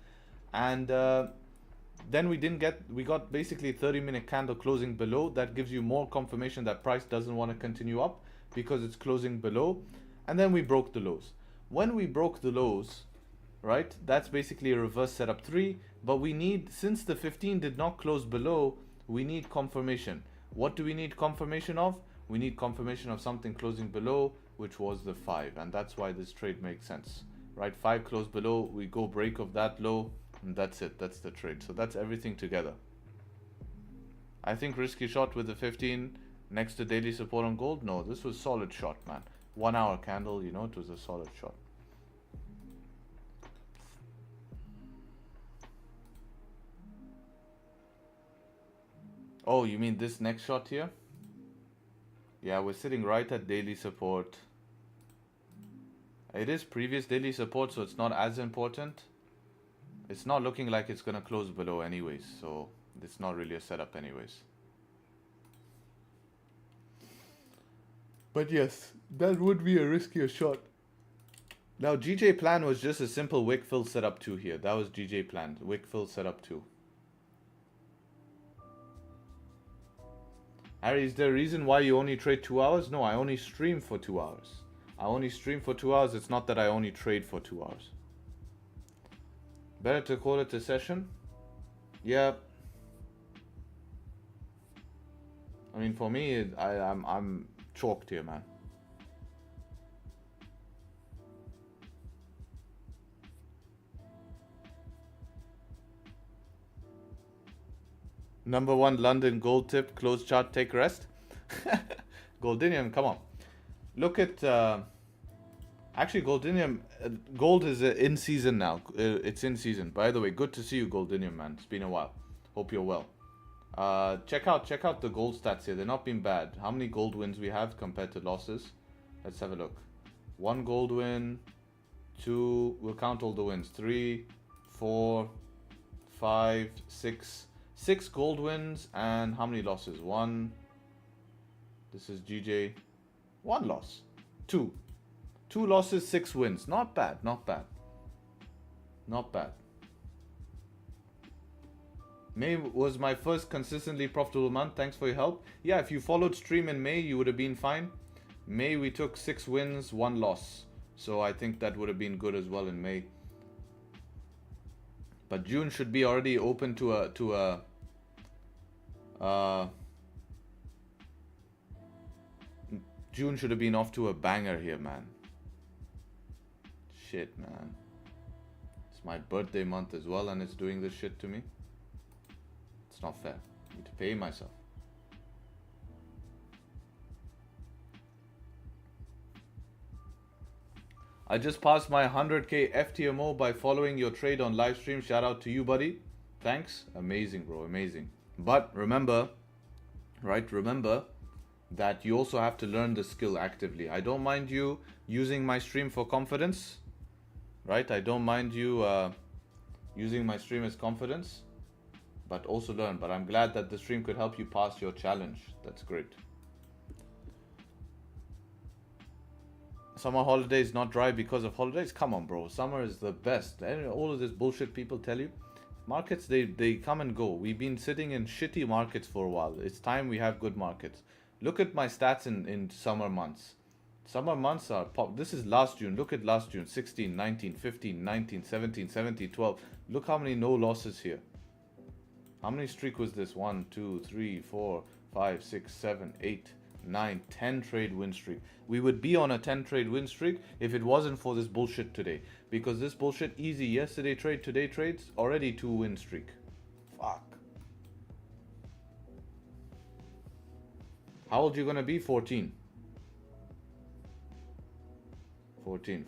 And then we got basically 30-minute candle closing below. That gives you more confirmation that price doesn't want to continue up because it's closing below. And then we broke the lows. When we broke the lows, right, that's basically a reverse setup 3, but we need, since the 15 did not close below, we need confirmation. What do we need confirmation of? We need confirmation of something closing below, which was the 5, and that's why this trade makes sense, right? 5 closed below, we go break of that low, and that's it. That's the trade. So that's everything together. I think risky shot with the 15 next to daily support on gold. No, this was solid shot, man. 1-hour candle, you know, it was a solid shot. Oh, you mean this next shot here? Yeah, we're sitting right at daily support. It is previous daily support, so it's not as important. It's not looking like it's going to close below anyways, so it's not really a setup anyways. But yes, that would be a riskier shot. Now, GJ plan was just a simple wick fill setup 2 here. That was GJ plan, wick fill setup 2. Harry, is there a reason why you only trade 2 hours? No, I only stream for 2 hours. I only stream for 2 hours. It's not that I only trade for 2 hours. Better to call it a session? Yeah. I mean, for me, I'm chalked here, man. Number 1 London gold tip, close chart, take rest. Goldinium, come on. Look at, actually Goldinium, gold is in season now. It's in season. By the way, good to see you, Goldinium, man. It's been a while. Hope you're well. Check out the gold stats here. They're not been bad. How many gold wins we have compared to losses? Let's have a look. 1 gold win, 2, we'll count all the wins. 3, 4, 5, 6. 6 gold wins, and how many losses? 1. This is GJ. 1 loss. 2. 2 losses, 6 wins. Not bad, not bad. Not bad. May was my first consistently profitable month. Thanks for your help. Yeah, if you followed stream in May, you would have been fine. May we took 6 wins, 1 loss. So I think that would have been good as well in May. But June should be already open to a June should have been off to a banger here, man. Shit, man. It's my birthday month as well, and it's doing this shit to me. It's not fair. I need to pay myself. I just passed my 100k FTMO by following your trade on live stream. Shout out to you, buddy. Thanks. Amazing, bro. Amazing. But remember, right? Remember that you also have to learn the skill actively. I don't mind you using my stream for confidence, right? I don't mind you using my stream as confidence, but also learn. But I'm glad that the stream could help you pass your challenge. That's great. Summer holidays not dry because of holidays? Come on, bro. Summer is the best. All of this bullshit people tell you. Markets, they come and go. We've been sitting in shitty markets for a while. It's time we have good markets. Look at my stats in summer months. Summer months are pop. This is last June. Look at last June. 16, 19, 15, 19, 17, 17, 12. Look how many no losses here. How many streak was this? 1, 2, 3, 4, 5, 6, 7, 8, 9, 10 trade win streak. We would be on a 10 trade win streak if it wasn't for this bullshit today. Because this bullshit easy yesterday trade, today trades, already 2 win streak. Fuck. How old you gonna be? 14. 14.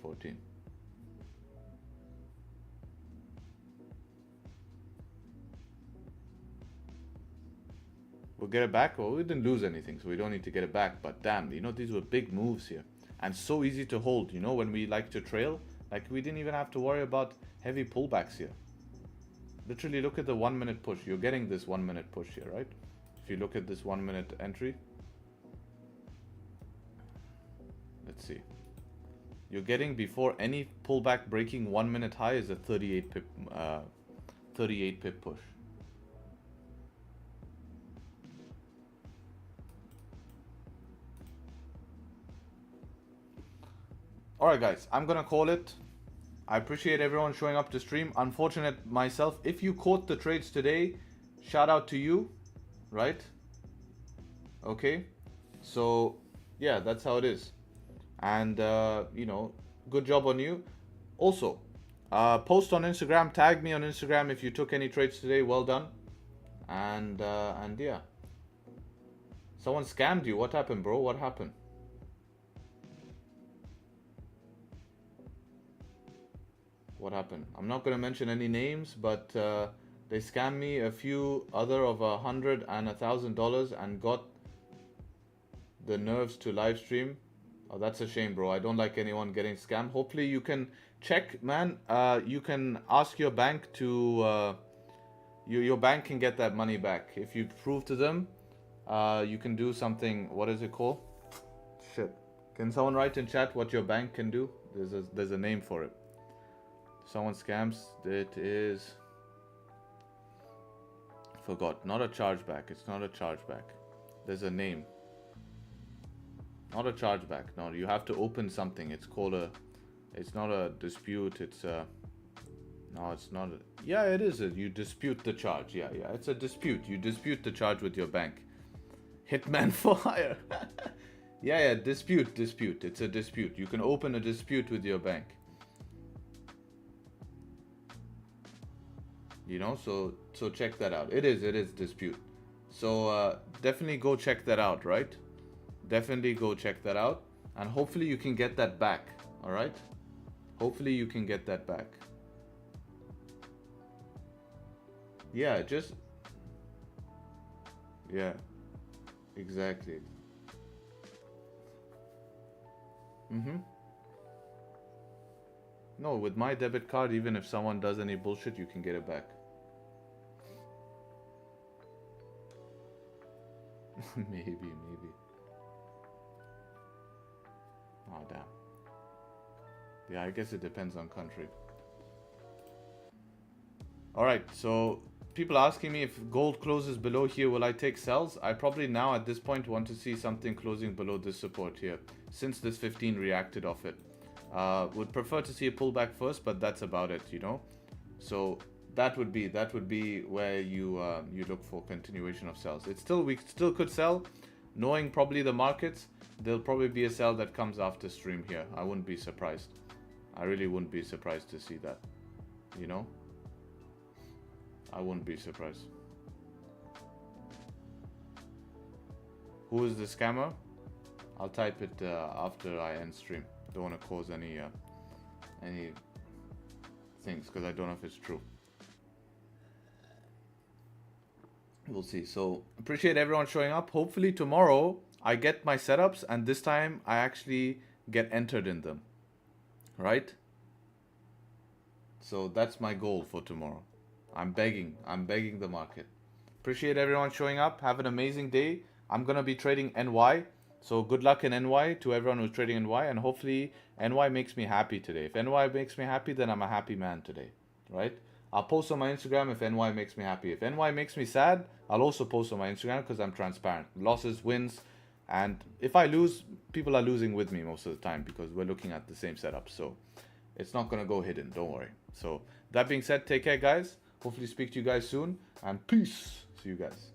We'll get it back. Well, we didn't lose anything, so we don't need to get it back. But damn, you know, these were big moves here. And so easy to hold, you know, when we like to trail. Like, we didn't even have to worry about heavy pullbacks here. Literally, look at the 1 minute push. You're getting this 1 minute push here, right? If you look at this 1 minute entry. Let's see. You're getting, before any pullback breaking 1 minute high, is a 38 pip push. Alright guys, I'm gonna call it. I appreciate everyone showing up to stream. Unfortunate myself. If you caught the trades today, shout out to you, right? Okay, so yeah, that's how it is. And you know, good job on you. Also, post on Instagram, tag me on Instagram if you took any trades today. Well done. And yeah, someone scammed you. What happened, bro? What happened? What happened? I'm not going to mention any names, but they scammed me a few other of $100 and $1,000 and got the nerves to live stream. Oh, that's a shame, bro. I don't like anyone getting scammed. Hopefully you can check, man. You can ask your bank to your bank can get that money back if you prove to them. You can do something. What is it called? Shit. Can someone write in chat what your bank can do? There's a name for it. Someone scams. It is, forgot. Not a chargeback. It's not a chargeback. There's a name. Not a chargeback. No, you have to open something. It's called a. It's not a dispute. It's a. No, it's not. Yeah, it is. You dispute the charge. Yeah. It's a dispute. You dispute the charge with your bank. Hitman for hire. Yeah. Dispute. It's a dispute. You can open a dispute with your bank. You know, so check that out. It is dispute. So definitely go check that out, right? Definitely go check that out, and hopefully you can get that back. All right. Hopefully you can get that back. Yeah, yeah, exactly. No, with my debit card, even if someone does any bullshit, you can get it back. maybe. Oh, damn. Yeah, I guess it depends on country. Alright, so people asking me if gold closes below here, will I take sells? I probably now at this point want to see something closing below this support here, since this 15 reacted off it. Would prefer to see a pullback first, but that's about it, you know. So that would be where you look for continuation of sells. We still could sell, knowing probably the markets. There'll probably be a sell that comes after stream here. I wouldn't be surprised. I really wouldn't be surprised to see that, you know. I wouldn't be surprised. Who is the scammer? I'll type it after I end stream. Don't want to cause any any things because I don't know if it's true. We'll see. So appreciate everyone showing up. Hopefully tomorrow I get my setups and this time I actually get entered in them, right? So that's my goal for tomorrow. I'm begging the market. Appreciate everyone showing up. Have an amazing day. I'm gonna be trading NY, so good luck in NY to everyone who's trading NY, and hopefully NY makes me happy today. If NY makes me happy, then I'm a happy man today, right? I'll post on my Instagram if NY makes me happy. If NY makes me sad, I'll also post on my Instagram because I'm transparent. Losses, wins, and if I lose, people are losing with me most of the time because we're looking at the same setup. So it's not gonna go hidden, don't worry. So that being said, take care guys. Hopefully speak to you guys soon, and peace. See you guys.